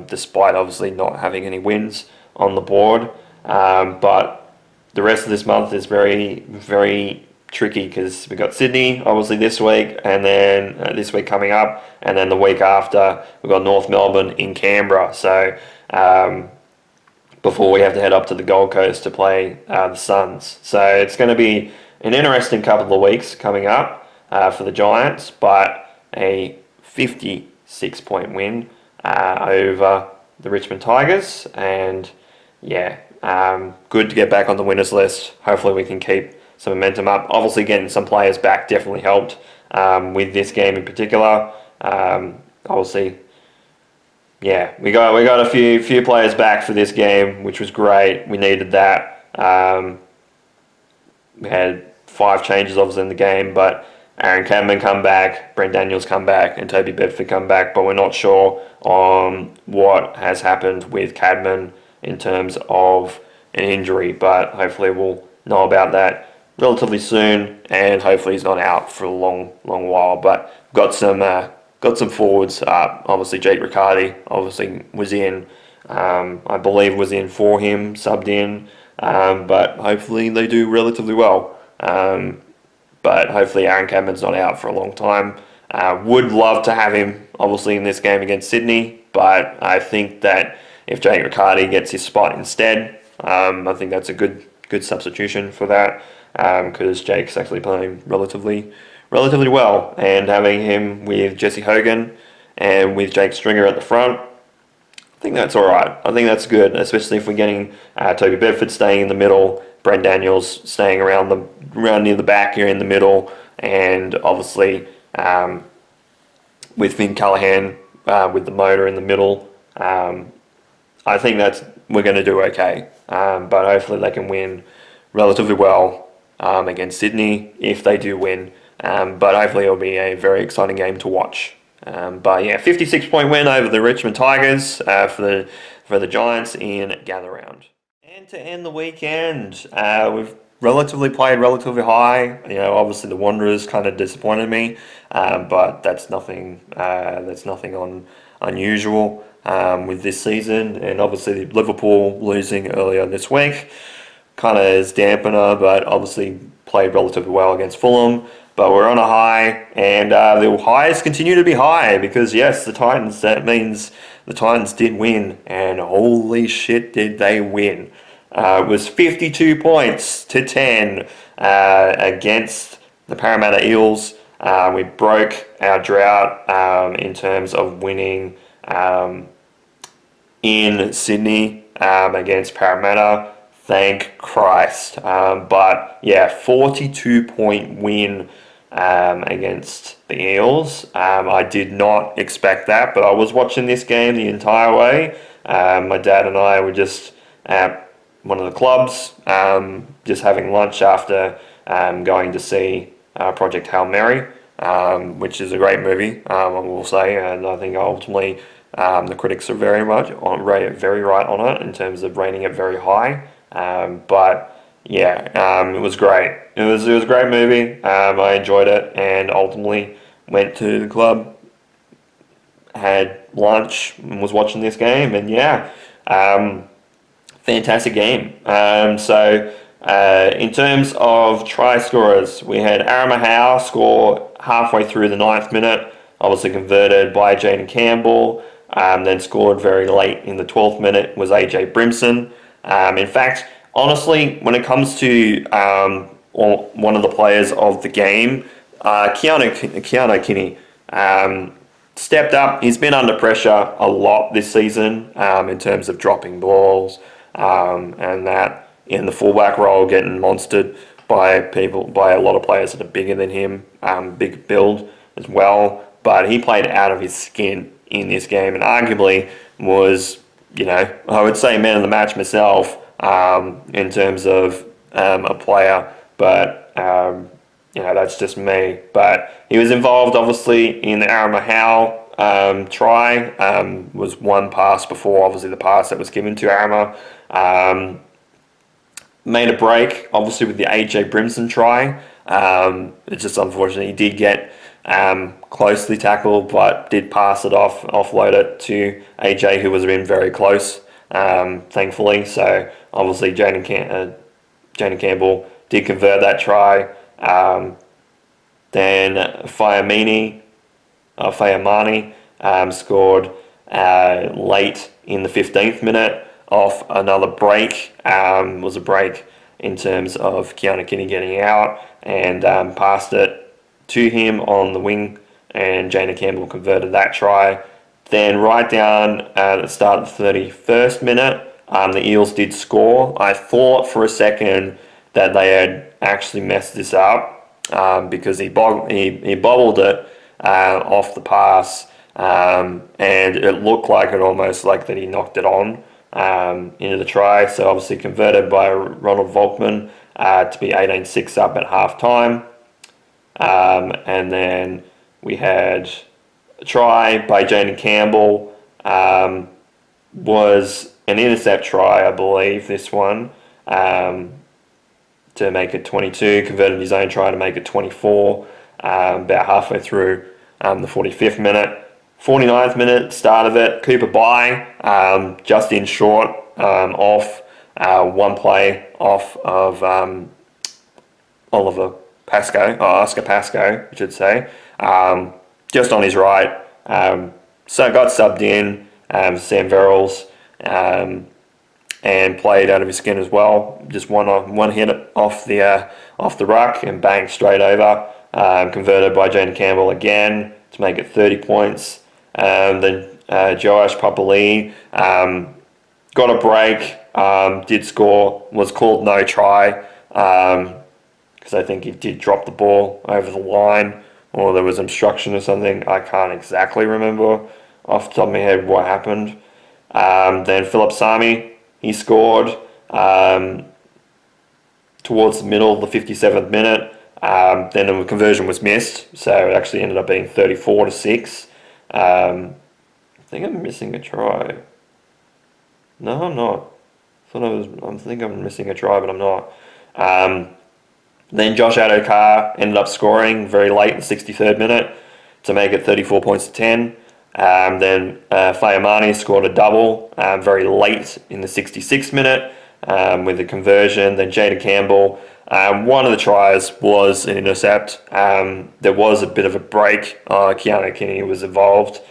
despite obviously not having any wins on the board. But the rest of this month is very, very tricky because we've got Sydney, obviously, this week, and then this week coming up, and then the week after, we've got North Melbourne in Canberra. So before we have to head up to the Gold Coast to play the Suns. So it's going to be an interesting couple of weeks coming up for the Giants, but a 56-point win over the Richmond Tigers, and good to get back on the winners list. Hopefully we can keep some momentum up. Obviously getting some players back definitely helped with this game in particular. Obviously, we got a few players back for this game, which was great. We needed that. We had 5 changes obviously in the game, but Aaron Cadman come back, Brent Daniels come back, and Toby Bedford come back, but we're not sure on what has happened with Cadman in terms of an injury, but hopefully we'll know about that relatively soon, and hopefully he's not out for a long while. But got some forwards. Obviously Jake Riccardi obviously was in. I believe was in for him, subbed in, but hopefully they do relatively well. But hopefully Aaron Cadman's not out for a long time. Would love to have him obviously in this game against Sydney, but I think that if Jake Riccardi gets his spot instead, I think that's a good substitution for that, because Jake's actually playing relatively well, and having him with Jesse Hogan and with Jake Stringer at the front, I think that's all right. I think that's good, especially if we're getting Toby Bedford staying in the middle, Brent Daniels staying around near the back here in the middle, and obviously with Finn Callahan with the motor in the middle. I think we're going to do okay, but hopefully they can win relatively well against Sydney if they do win. But hopefully it'll be a very exciting game to watch. 56-point win over the Richmond Tigers for the Giants in Gather Round. And to end the weekend, we've played relatively high. Obviously the Wanderers kind of disappointed me, but that's nothing unusual with this season. And obviously Liverpool losing earlier this week kind of is dampener, but obviously played relatively well against Fulham. But we're on a high, and the highs continue to be high because, yes, that means the Titans did win, and holy shit did they win. It was 52 points to 10 against the Parramatta Eels. We broke our drought in terms of winning in Sydney against Parramatta. Thank Christ. 42-point win against the Eels. I did not expect that, but I was watching this game the entire way. My dad and I were just at one of the clubs, just having lunch after going to see Project Hail Mary, which is a great movie, I will say, and I think ultimately the critics are very right on it in terms of rating it very high. It was great. It was a great movie. I enjoyed it, and ultimately went to the club, had lunch, and was watching this game. And fantastic game. In terms of try scorers, we had Aaron Mahau score halfway through the 9th minute, obviously converted by Jaden Campbell. Then scored very late in the 12th minute was AJ Brimson. In fact, honestly, when it comes to one of the players of the game, Keanu Kinney stepped up. He's been under pressure a lot this season in terms of dropping balls and that in the fullback role, getting monstered by a lot of players that are bigger than him, big build as well. But he played out of his skin in this game, and arguably was, I would say man of the match myself, in terms of a player, but that's just me. But he was involved, obviously, in the Aaron Mahal try. Was one pass before, obviously, the pass that was given to Arama. Made a break, obviously, with the AJ Brimson try. It's just unfortunate he did get closely tackled, but did pass it off, offload it to AJ, who was in very close, thankfully. So obviously Jaden Campbell did convert that try. Then Fayamani scored late in the 15th minute off another break. Was a break in terms of Keanu Kinney getting out and passed it to him on the wing, and Jaden Campbell converted that try. Then right down at the start of the 31st minute, the Eels did score. I thought for a second that they had actually messed this up because he bobbled it off the pass, and it looked like it almost like that he knocked it on into the try. So obviously converted by Ronald Volkman to be 18-6 up at half time. And then we had a try by Jaden Campbell, was an intercept try, I believe, this one, to make it 22, converted his own try to make it 24, about halfway through the 45th minute. 49th minute, start of it, Cooper Bye, just in short, off one play off of Oscar Pascoe, I should say, just on his right. So got subbed in, Sam Verrills, and played out of his skin as well. Just one hit off the ruck and bang straight over. Converted by Jaden Campbell again to make it 30 points. Then Joash Papali got a break, did score, was called no try, because I think he did drop the ball over the line, or there was obstruction or something. I can't exactly remember off the top of my head what happened. Then Philip Sami, he scored towards the middle of the 57th minute. Then the conversion was missed, so it actually ended up being 34-6. I think I'm missing a try. No, I'm not. I think I'm missing a try, but I'm not. Then Josh Adokar ended up scoring very late in the 63rd minute to make it 34 points to 10. Then Fayamani scored a double very late in the 66th minute with a conversion. Then Jaden Campbell, one of the tries was an intercept. There was a bit of a break. Keanu Kinney was involved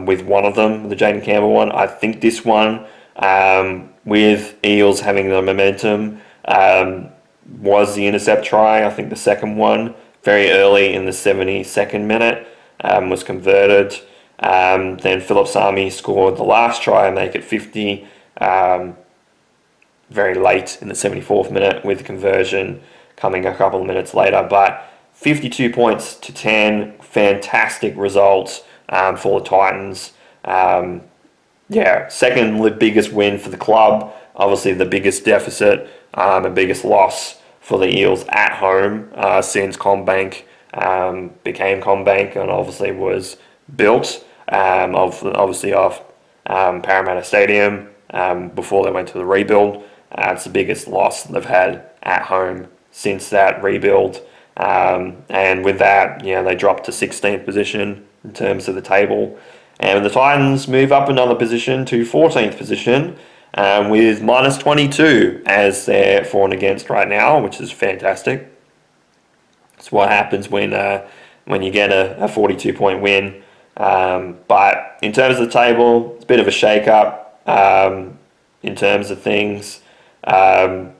with one of them, the Jaden Campbell one. I think this one, with Eels having the momentum, was the intercept try. I think the second one, very early in the 72nd minute, was converted. Then Philip Sami scored the last try and make it 50 very late in the 74th minute, with the conversion coming a couple of minutes later. But 52 points to 10, fantastic results for the Titans. Second biggest win for the club. Obviously the biggest deficit and biggest loss for the Eels at home since CommBank became CommBank and obviously was built off Parramatta Stadium before they went to the rebuild. It's the biggest loss they've had at home since that rebuild. And with that, they dropped to 16th position in terms of the table. And the Titans move up another position to 14th position with minus 22 as their for and against right now, which is fantastic. It's what happens when you get a 42-point win. But in terms of the table, it's a bit of a shake-up in terms of things. I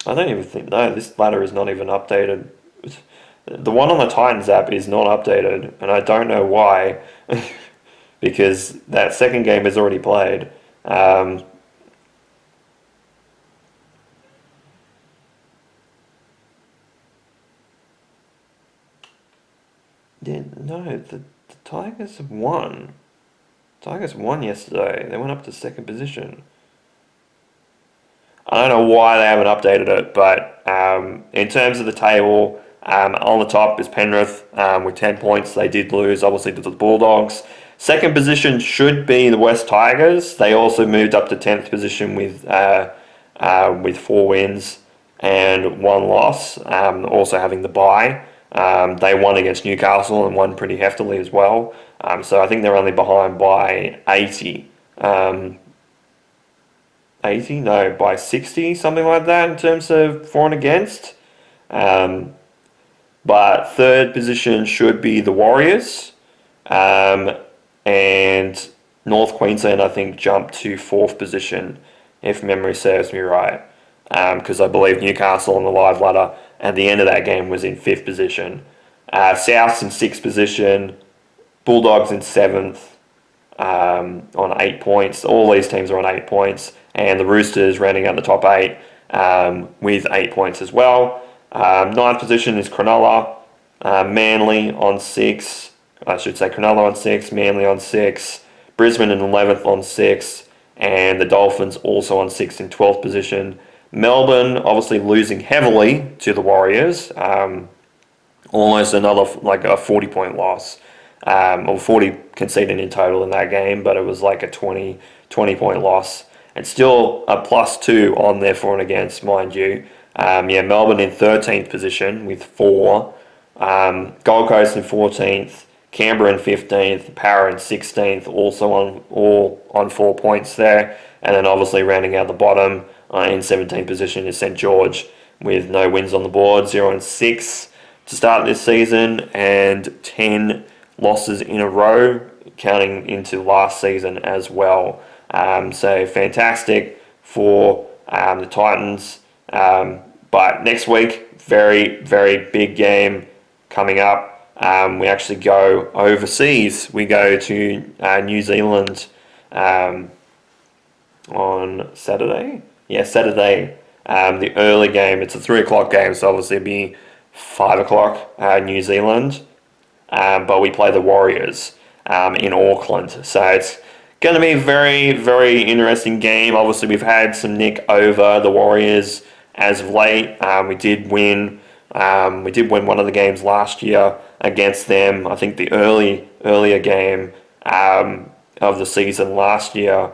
don't even think, no, this ladder is not even updated. The one on the Titans app is not updated, and I don't know why, because that second game is already played. The Tigers have won. Tigers won yesterday. They went up to second position. I don't know why they haven't updated it, but in terms of the table, on the top is Penrith with 10 points. They did lose, obviously, to the Bulldogs. Second position should be the West Tigers. They also moved up to 10th position with 4 wins and 1 loss, also having the bye. They won against Newcastle and won pretty heftily as well. So I think they're only behind by 80. 80? No, by 60, something like that in terms of for and against. But third position should be the Warriors. And North Queensland, I think, jumped to 4th position, if memory serves me right. Because I believe Newcastle on the live ladder at the end of that game was in 5th position. South's in 6th position. Bulldogs in 7th on 8 points. All these teams are on 8 points. And the Roosters rounding out the top 8 with 8 points as well. 9th position is Cronulla. Manly on 6. I should say Cronulla on 6. Manly on 6. Brisbane in 11th on 6. And the Dolphins also on 6th in 12th position. Melbourne obviously losing heavily to the Warriors. Almost another like a 40-point loss. Or 40 conceded in total in that game, but it was like a 20-point loss. And still a +2 on there for and against, mind you. Melbourne in 13th position with 4. Gold Coast in 14th. Canberra in 15th. Parra in 16th, also on 4 points there. And then obviously rounding out the bottom in 17th position is St George with no wins on the board, 0-6 to start this season, and 10 losses in a row, counting into last season as well. So fantastic for the Titans. But next week, very, very big game coming up. We actually go overseas. We go to New Zealand on Saturday. Yeah, Saturday. The early game, it's a 3 o'clock game, so obviously it'll be 5 o'clock New Zealand. But we play the Warriors in Auckland. So it's going to be a very, very interesting game. Obviously, we've had some nick over the Warriors as of late. We did win. We did win one of the games last year against them. I think the earlier game of the season last year.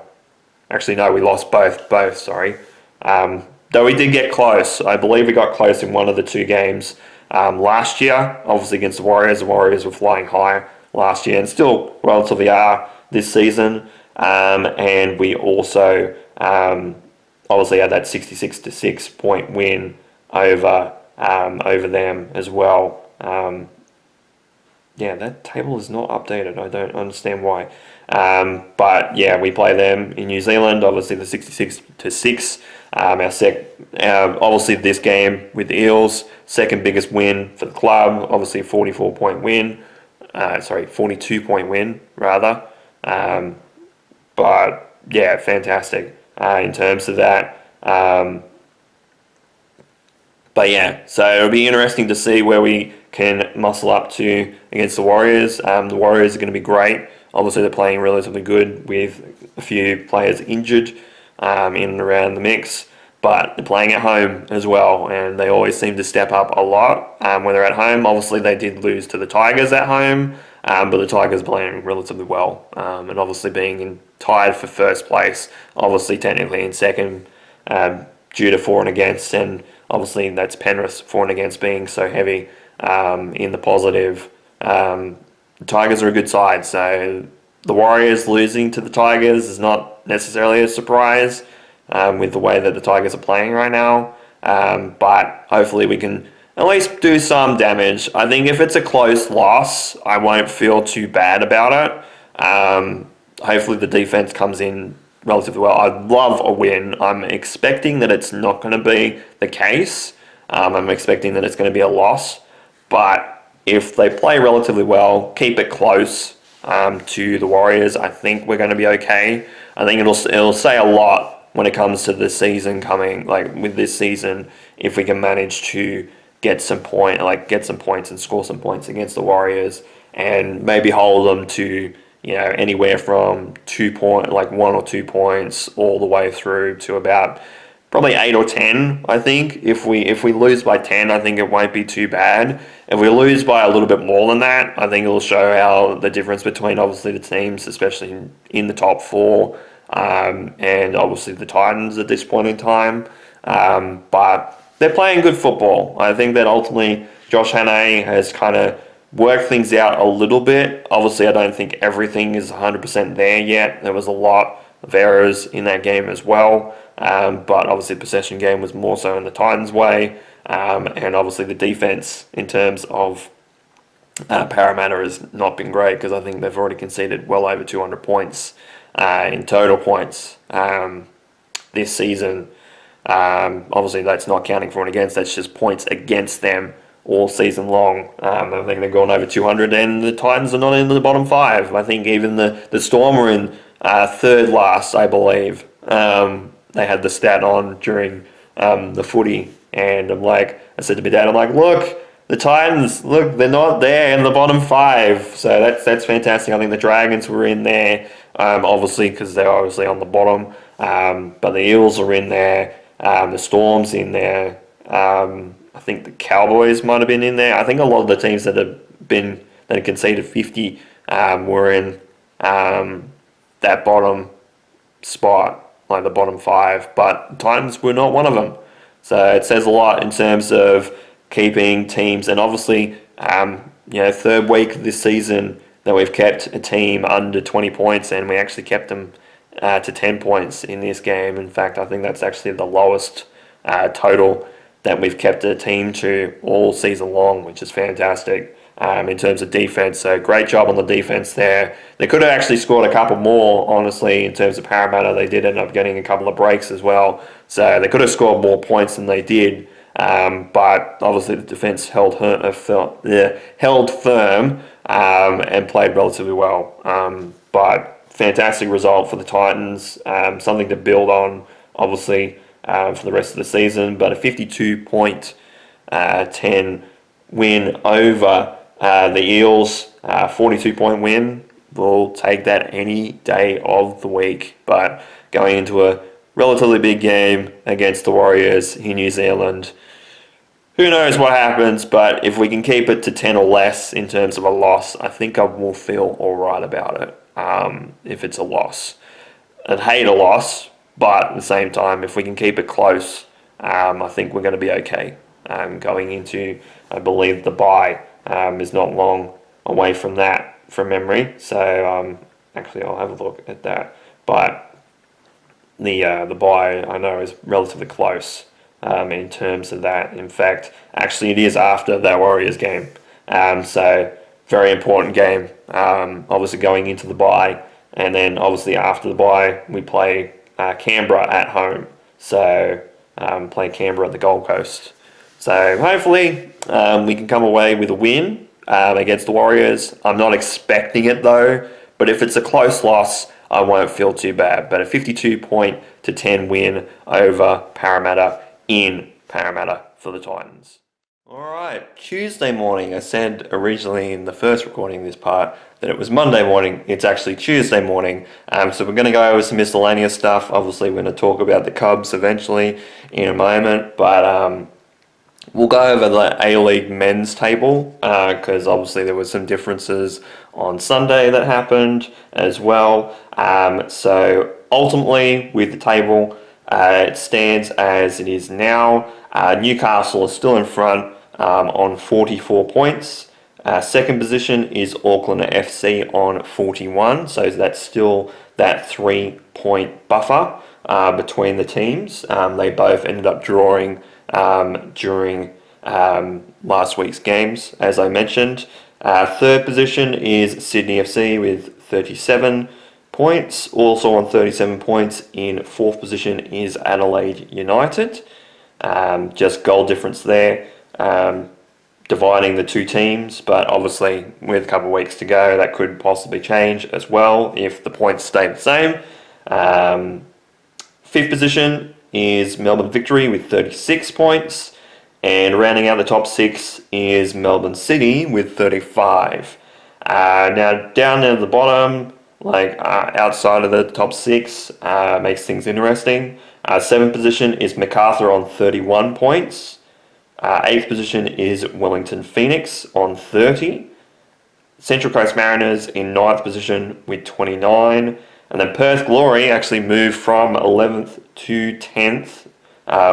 Actually, no, we lost both. Sorry. Though we did get close. I believe we got close in one of the 2 games last year. Obviously against the Warriors. The Warriors were flying high last year and still relatively are this season. And we also obviously had that 66-6 point win over them as well. That table is not updated. I don't understand why. But yeah, we play them in New Zealand. Obviously, the 66-6. Obviously this game with the Eels, second biggest win for the club. Obviously, 44-point win. 42-point win rather. But yeah, fantastic in terms of that. But yeah, so it'll be interesting to see where we can muscle up to against the Warriors. The Warriors are going to be great. Obviously, they're playing relatively good with a few players injured in and around the mix. But they're playing at home as well, and they always seem to step up a lot when they're at home. Obviously, they did lose to the Tigers at home, but the Tigers are playing relatively well. And obviously being tied for first place, obviously technically in second due to for and against, and obviously that's Penrith for and against being so heavy in the positive. The Tigers are a good side, so the Warriors losing to the Tigers is not necessarily a surprise with the way that the Tigers are playing right now. But hopefully we can at least do some damage. I think if it's a close loss, I won't feel too bad about it. Hopefully the defense comes in relatively well. I'd love a win. I'm expecting that it's not going to be the case. I'm expecting that it's going to be a loss. But if they play relatively well, keep it close to the Warriors, I think we're going to be okay. I think it'll say a lot when it comes to the season coming, like with this season, if we can manage to get some points and score some points against the Warriors, and maybe hold them to anywhere from 1 or 2 points all the way through to about probably 8 or 10. I think if we lose by 10, I think it won't be too bad. If we lose by a little bit more than that, I think it'll show how the difference between obviously the teams, especially in the top four, and obviously the Titans at this point in time. But they're playing good football. I think that ultimately Josh Hannay has kind of worked things out a little bit. Obviously, I don't think everything is 100% there yet. There was a lot of errors in that game as well. But obviously, the possession game was more so in the Titans' way. And obviously, the defense in terms of Parramatta has not been great because I think they've already conceded well over 200 points in total points this season. Obviously, that's not counting for and against. That's just points against them all season long. I think they've gone over 200, and the Titans are not in the bottom five. I think even the Storm are in third last, I believe. They had the stat on during the footy, and I said to my dad, look, the Titans, look, they're not there in the bottom five. So that's fantastic. I think the Dragons were in there, obviously, because they're obviously on the bottom. But the Eels are in there. The Storm's in there. I think the Cowboys might have been in there. I think a lot of the teams that have conceded 50 were in that bottom spot, like the bottom five. But Titans were not one of them. So it says a lot in terms of keeping teams, and obviously, third week this season that we've kept a team under 20 points, and we actually kept them to 10 points in this game. In fact, I think that's actually the lowest total that we've kept a team to all season long, which is fantastic in terms of defense. So great job on the defense there. They could have actually scored a couple more, honestly, in terms of Parramatta. They did end up getting a couple of breaks as well. So they could have scored more points than they did. But obviously the defense held firm and played relatively well. But fantastic result for the Titans. Something to build on, obviously, for the rest of the season. But a 52.10 win over the Eels, 42-point win. We'll take that any day of the week. But going into a relatively big game against the Warriors in New Zealand, who knows what happens, but if we can keep it to 10 or less in terms of a loss, I think I will feel alright about it, if it's a loss. I'd hate a loss, but at the same time, if we can keep it close, I think we're going to be okay. Going into, I believe, the bye is not long away from that, from memory. So, actually, I'll have a look at that. But the bye, I know, is relatively close in terms of that. In fact, actually, it is after that Warriors game. So, very important game. Obviously, going into the bye. And then, obviously, after the bye, we play Canberra at home. So, play Canberra at the Gold Coast. So, hopefully, we can come away with a win against the Warriors. I'm not expecting it, though. But if it's a close loss, I won't feel too bad. But a 52-10 win over Parramatta in Parramatta for the Titans. Alright, Tuesday morning. I said originally in the first recording of this part that it was Monday morning. It's actually Tuesday morning. So we're going to go over some miscellaneous stuff. Obviously, we're going to talk about the Cubs eventually in a moment. But we'll go over the A-League men's table because obviously there were some differences on Sunday that happened as well. So ultimately, with the table, it stands as it is now. Newcastle is still in front on 44 points. Second position is Auckland FC on 41. So that's still that 3-point buffer between the teams. They both ended up drawing during last week's games, as I mentioned. Third position is Sydney FC with 37 points. Also on 37 points in fourth position is Adelaide United. Just goal difference there, dividing the two teams, but obviously with a couple of weeks to go, that could possibly change as well if the points stay the same. Fifth position is Melbourne Victory with 36 points. And rounding out the top six is Melbourne City with 35. Now, down at the bottom, outside of the top six, makes things interesting. Seventh position is Macarthur on 31 points. Eighth position is Wellington Phoenix on 30. Central Coast Mariners in ninth position with 29. And then Perth Glory actually moved from 11th to 10th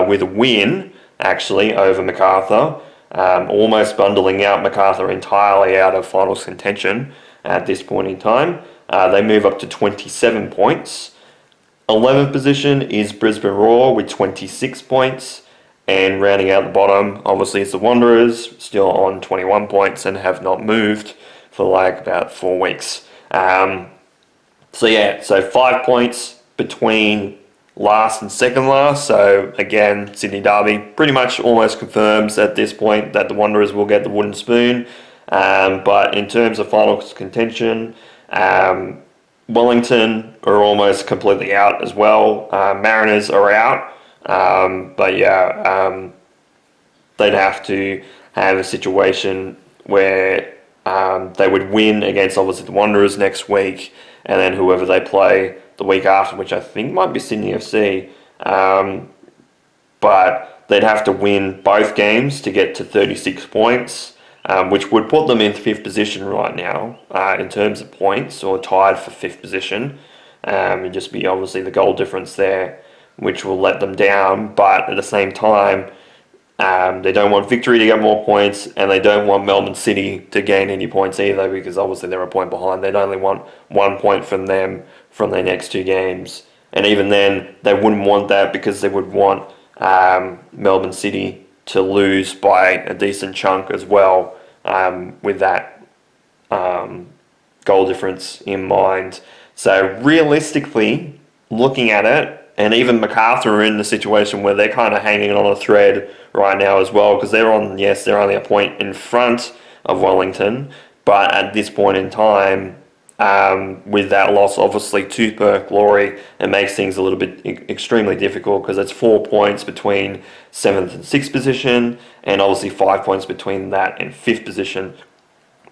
with a win, actually, over Macarthur. Almost bundling out Macarthur entirely out of finals contention at this point in time. They move up to 27 points. 11th position is Brisbane Roar with 26 points. And rounding out the bottom, obviously, it's the Wanderers, still on 21 points and have not moved for like about 4 weeks. So 5 points between last and second last. So again, Sydney Derby pretty much almost confirms at this point that the Wanderers will get the wooden spoon. But in terms of finals contention, Wellington are almost completely out as well. Mariners are out. They'd have to have a situation where they would win against obviously the Wanderers next week, and then whoever they play the week after, which I think might be Sydney FC. But they'd have to win both games to get to 36 points, which would put them in 5th position right now in terms of points, or tied for 5th position. It'd just be obviously the goal difference there, which will let them down. But at the same time, they don't want Victory to get more points, and they don't want Melbourne City to gain any points either, because obviously they're a point behind. They'd only want 1 point from them from their next 2 games. And even then, they wouldn't want that, because they would want Melbourne City to lose by a decent chunk as well, with that goal difference in mind. So realistically, looking at it, and even Macarthur are in the situation where they're kind of hanging on a thread right now as well, because they're only a point in front of Wellington, but at this point in time, with that loss obviously to Perth Glory, it makes things a little bit extremely difficult, because it's 4 points between 7th and 6th position, and obviously 5 points between that and 5th position.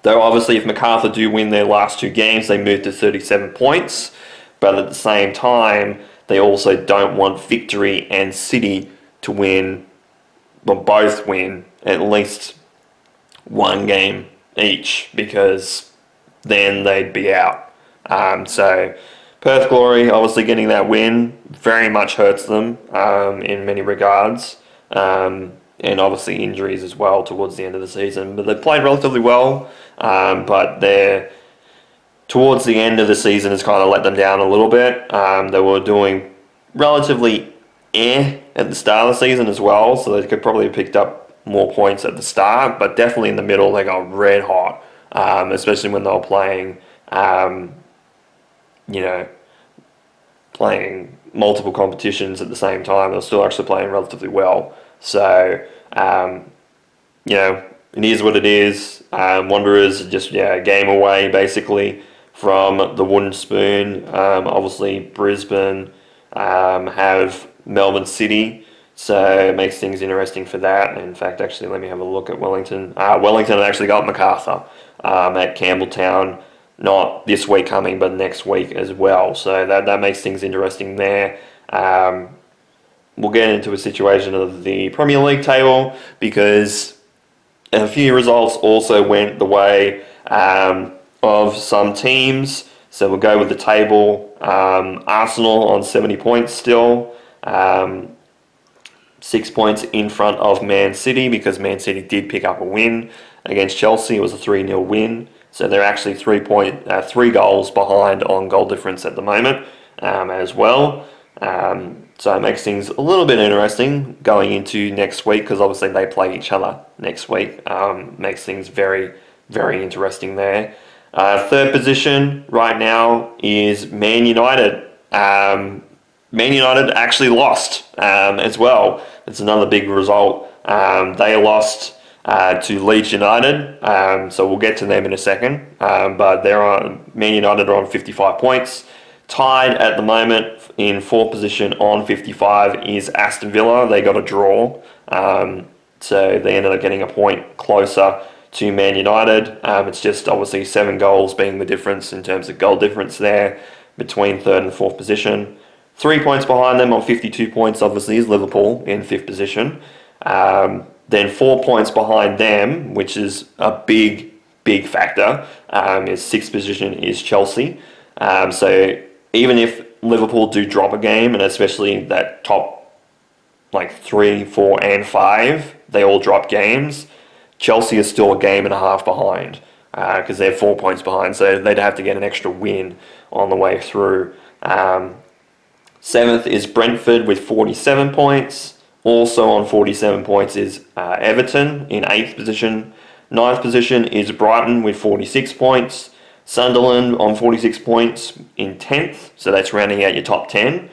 Though obviously if Macarthur do win their last 2 games, they move to 37 points, but at the same time, they also don't want Victory and City to win, but both win at least 1 game each, because then they'd be out. So Perth Glory obviously getting that win very much hurts them in many regards, and obviously injuries as well towards the end of the season. But they played relatively well, but they're towards the end of the season has kind of let them down a little bit. They were doing relatively at the start of the season as well, so they could probably have picked up more points at the start, but definitely in the middle they got red hot, especially when they were playing, playing multiple competitions at the same time. They were still actually playing relatively well. So, it is what it is. Wanderers are just a game away basically from the wooden spoon. Obviously Brisbane have Melbourne City, so it makes things interesting for that. In fact, actually, let me have a look at Wellington. Wellington actually got Macarthur at Campbelltown, not this week coming, but next week as well. So that makes things interesting there. We'll get into a situation of the Premier League table, because a few results also went the way of some teams. So we'll go with the table. Arsenal on 70 points still. 6 points in front of Man City, because Man City did pick up a win against Chelsea. It was a 3-0 win. So they're actually 3 goals behind on goal difference at the moment as well. So it makes things a little bit interesting going into next week, because obviously they play each other next week. Makes things very, very interesting there. Third position right now is Man United. Man United actually lost as well. It's another big result. They lost to Leeds United, so we'll get to them in a second. But Man United are on 55 points. Tied at the moment in 4th position on 55 is Aston Villa. They got a draw, so they ended up getting a point closer to Man United. It's just obviously 7 goals being the difference in terms of goal difference there between 3rd and 4th position. 3 points behind them on 52 points, obviously, is Liverpool in 5th position. Then 4 points behind them, which is a big factor, is 6th position is Chelsea. So even if Liverpool do drop a game, and especially that top like 3, 4, and 5, they all drop games, Chelsea is still a game and a half behind because they're 4 points behind, so they'd have to get an extra win on the way through. 7th is Brentford with 47 points. Also on 47 points is Everton in 8th position. 9th position is Brighton with 46 points. Sunderland on 46 points in 10th, so that's rounding out your top 10.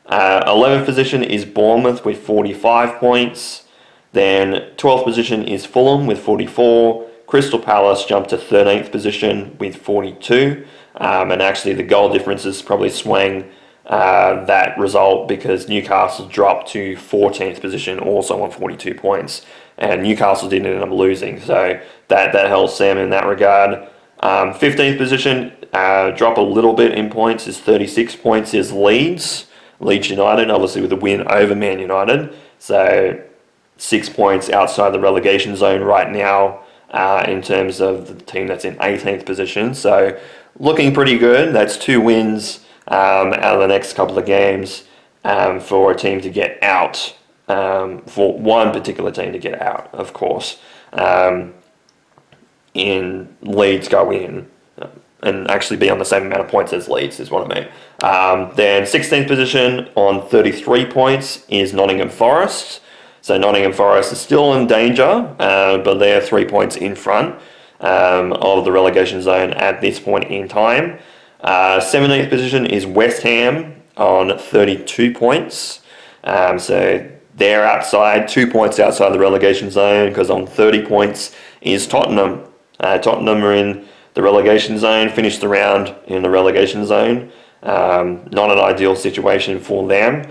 11th position is Bournemouth with 45 points. Then 12th position is Fulham with 44. Crystal Palace jumped to 13th position with 42. And actually the goal differences probably swang that result because Newcastle dropped to 14th position also on 42 points. And Newcastle didn't end up losing, so that helps them in that regard. 15th position, drop a little bit in points, is 36 points, is Leeds United, obviously with a win over Man United. So 6 points outside the relegation zone right now in terms of the team that's in 18th position. So looking pretty good. That's 2 wins out of the next couple of games for a team to get out, for one particular team to get out, of course. In Leeds go in and actually be on the same amount of points as Leeds is what I mean. Then 16th position on 33 points is Nottingham Forest. So Nottingham Forest is still in danger, but they're 3 points in front of the relegation zone at this point in time. 17th position is West Ham on 32 points. So they're outside, 2 points outside the relegation zone, because on 30 points is Tottenham. Tottenham are in the relegation zone, finished the round in the relegation zone. Not an ideal situation for them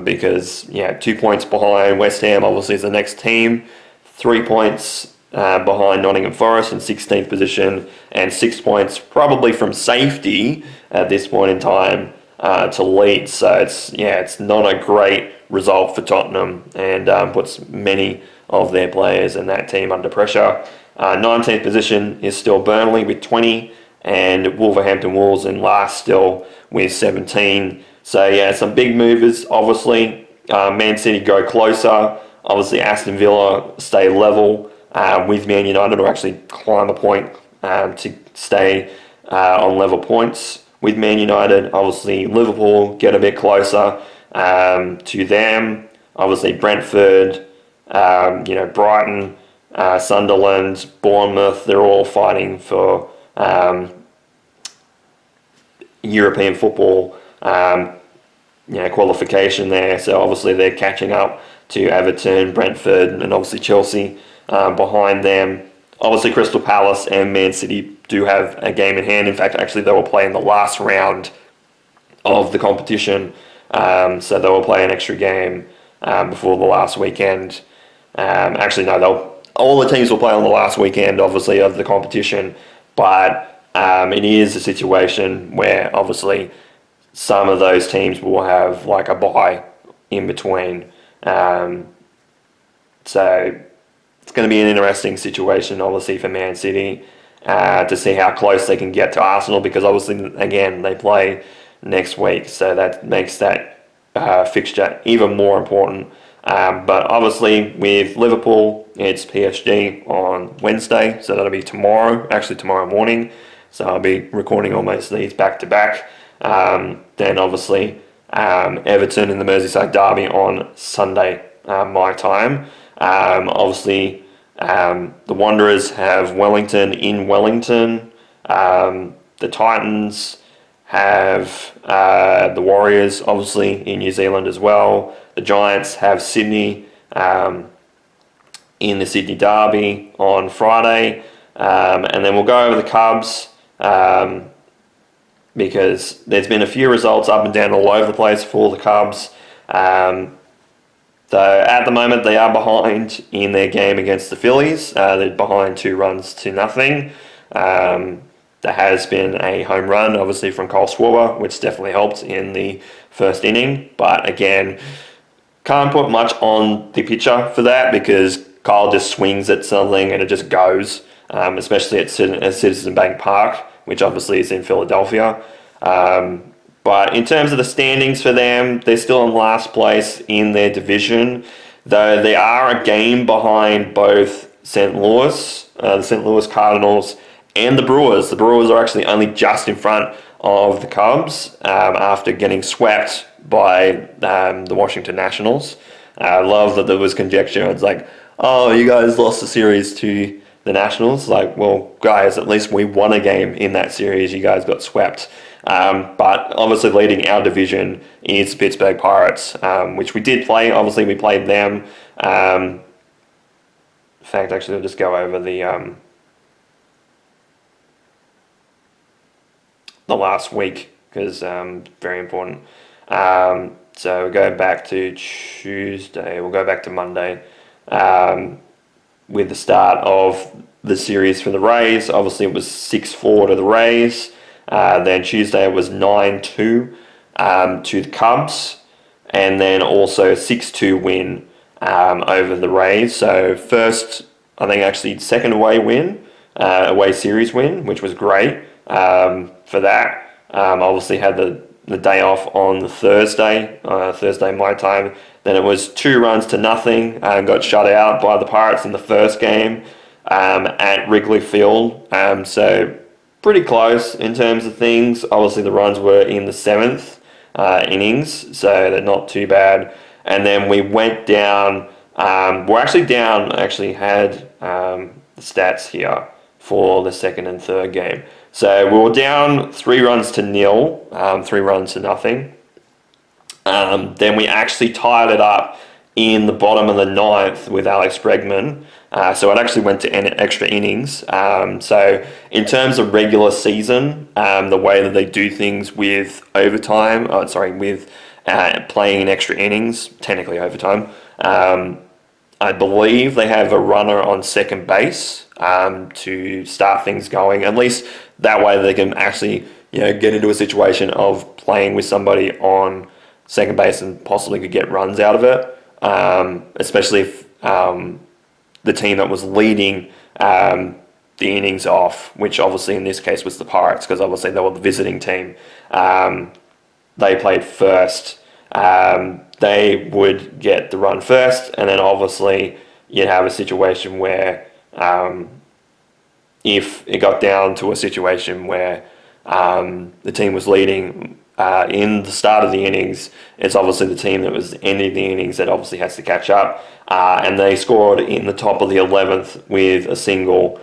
because 2 points behind West Ham obviously is the next team, 3 points behind Nottingham Forest in 16th position, and 6 points probably from safety at this point in time to Leeds. So it's not a great result for Tottenham and puts many of their players in that team under pressure. 19th position is still Burnley with 20, and Wolverhampton Wolves in last still with 17. So some big movers obviously. Man City go closer. Obviously Aston Villa stay level with Man United, or actually climb a point to stay on level points with Man United. Obviously Liverpool get a bit closer to them. Obviously Brentford, Brighton, Sunderland, Bournemouth, they're all fighting for European football qualification there. So obviously they're catching up to Everton, Brentford, and obviously Chelsea behind them. Obviously Crystal Palace and Man City do have a game in hand. In fact, actually they will play in the last round of the competition. So they will play an extra game before the last weekend. All the teams will play on the last weekend, obviously, of the competition, but it is a situation where, obviously, some of those teams will have, like, a bye in between. So it's going to be an interesting situation, obviously, for Man City to see how close they can get to Arsenal, because, obviously, again, they play next week, so that makes that fixture even more important. But obviously with Liverpool, it's PSG on Wednesday, so that'll be tomorrow morning. So I'll be recording all most of these back to back. Then obviously Everton in the Merseyside derby on Sunday, my time. Obviously the Wanderers have Wellington in Wellington. The Titans have the Warriors, obviously, in New Zealand as well. The Giants have Sydney in the Sydney Derby on Friday. And then we'll go over the Cubs because there's been a few results up and down all over the place for the Cubs. So at the moment, they are behind in their game against the Phillies. They're behind 2 runs to nothing. there has been a home run, obviously, from Cole Schwarber, which definitely helped in the first inning. But again, can't put much on the pitcher for that because Kyle just swings at something and it just goes, especially at Citizen Bank Park, which obviously is in Philadelphia. But in terms of the standings for them, they're still in last place in their division, though they are a game behind both St. Louis, the St. Louis Cardinals, and the Brewers. The Brewers are actually only just in front of the Cubs after getting swept by the Washington Nationals. I love that there was conjecture. It's like, oh, you guys lost the series to the Nationals. Like, well, guys, at least we won a game in that series. You guys got swept. But obviously leading our division is Pittsburgh Pirates, which we did play. Obviously, we played them. In fact, actually, I'll just go over the last week because very important. So we'll go back to Tuesday. We'll go back to Monday with the start of the series for the Rays. Obviously, it was 6-4 to the Rays. Then Tuesday it was 9-2 to the Cubs, and then also 6-2 win over the Rays. So first, I think actually second away series win, which was great for that. Obviously had the day off on the Thursday my time. Then it was 2-0, got shut out by the Pirates in the first game at Wrigley Field. So pretty close in terms of things. Obviously, the runs were in the 7th innings, so they're not too bad. And then we went down. We're actually down. I actually had the stats here for the second and third game. So we were down 3-0, 3-0. Then we actually tied it up in the bottom of the 9th with Alex Bregman. So it actually went to extra innings. So in terms of regular season, the way that they do things with overtime, with playing in extra innings, technically overtime, I believe they have a runner on second base to start things going. At least that way they can actually get into a situation of playing with somebody on second base and possibly could get runs out of it, especially if the team that was leading the innings off, which obviously in this case was the Pirates, because obviously they were the visiting team. They played first. They would get the run first, and then obviously you'd have a situation where if it got down to a situation where the team was leading in the start of the innings, it's obviously the team that was ending the innings that obviously has to catch up. And they scored in the top of the 11th with a single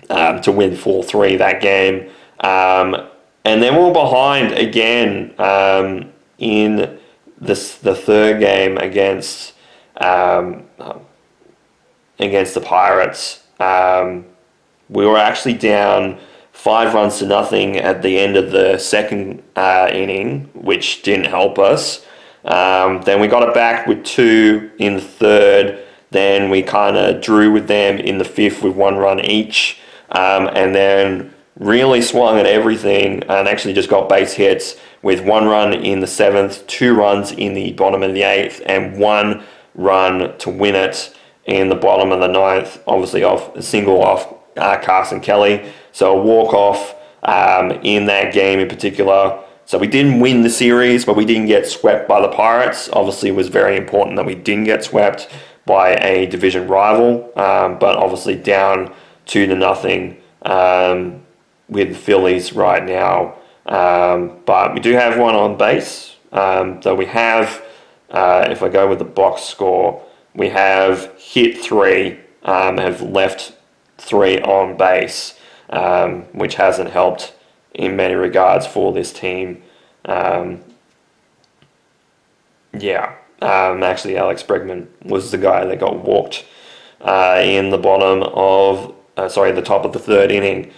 to win 4-3 that game. And then we were behind again in the third game against the Pirates. We were actually down 5-0 at the end of the second inning, which didn't help us. Then we got it back with 2 in the third. Then we kind of drew with them in the 5th with 1 run each. And then really swung at everything and actually just got base hits with 1 run in the 7th, 2 runs in the bottom of the 8th, and 1 run to win it in the bottom of the 9th, obviously off a single off Carson Kelly. So a walk-off in that game in particular. So we didn't win the series, but we didn't get swept by the Pirates. Obviously, it was very important that we didn't get swept by a division rival, but obviously down 2-0 with the Phillies right now. But we do have one on base. So we have, if I go with the box score, we have hit 3, have left 3 on base, which hasn't helped in many regards for this team. Actually Alex Bregman was the guy that got walked in the the top of the third inning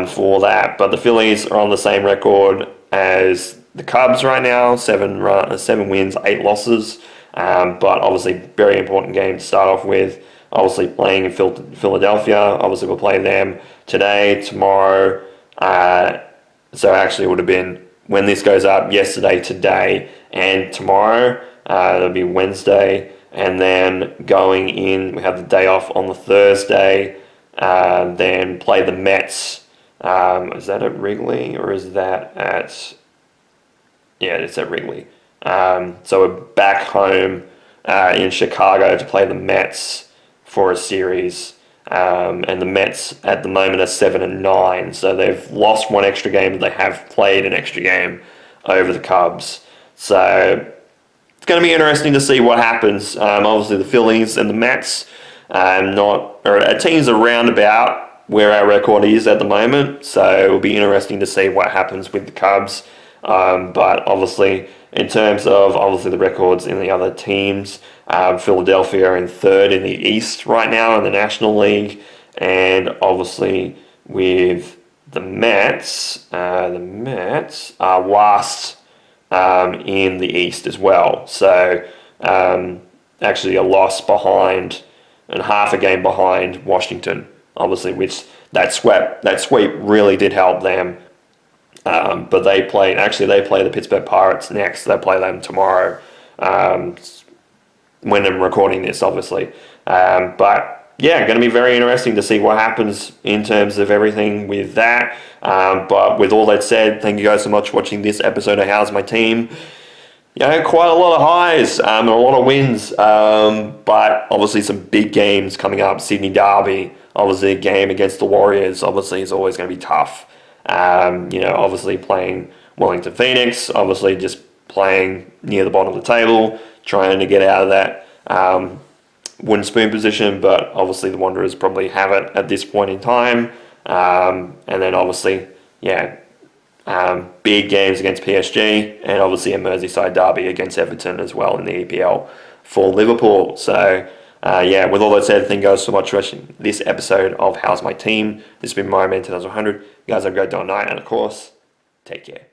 for that. But the Phillies are on the same record as the Cubs right now, 7 wins, 8 losses. But obviously very important game to start off with. Obviously playing in Philadelphia. Obviously we'll play them today, tomorrow, So actually it would have been when this goes up yesterday, today, and tomorrow. It'll be Wednesday, and then going in, we have the day off on the Thursday, then play the Mets. Is that at Wrigley or is that at... Yeah, it's at Wrigley. So we're back home in Chicago to play the Mets for a series. And the Mets at the moment are 7-9, so they've lost one extra game, but they have played an extra game over the Cubs. So it's going to be interesting to see what happens. Obviously, the Phillies and the Mets are teams around about where our record is at the moment. So it'll be interesting to see what happens with the Cubs. But obviously, in terms of the records in the other teams, Philadelphia are in third in the East right now in the National League, and obviously with the Mets are last in the East as well. So actually a loss behind and half a game behind Washington, obviously, which that sweep really did help them. But they play the Pittsburgh Pirates next. They play them tomorrow, when I'm recording this, obviously. But yeah, going to be very interesting to see what happens in terms of everything with that. But with all that said, thank you guys so much for watching this episode of How's My Team. Quite a lot of highs and a lot of wins, but obviously some big games coming up. Sydney Derby, obviously a game against the Warriors, obviously is always going to be tough. Obviously playing Wellington Phoenix, obviously just playing near the bottom of the table, trying to get out of that wooden spoon position, but obviously the Wanderers probably have it at this point in time. And then obviously, big games against PSG, and obviously a Merseyside derby against Everton as well in the EPL for Liverpool. So, with all that said, thank you guys so much for watching this episode of How's My Team. This has been my man 2100. You guys have a great day or night, and of course, take care.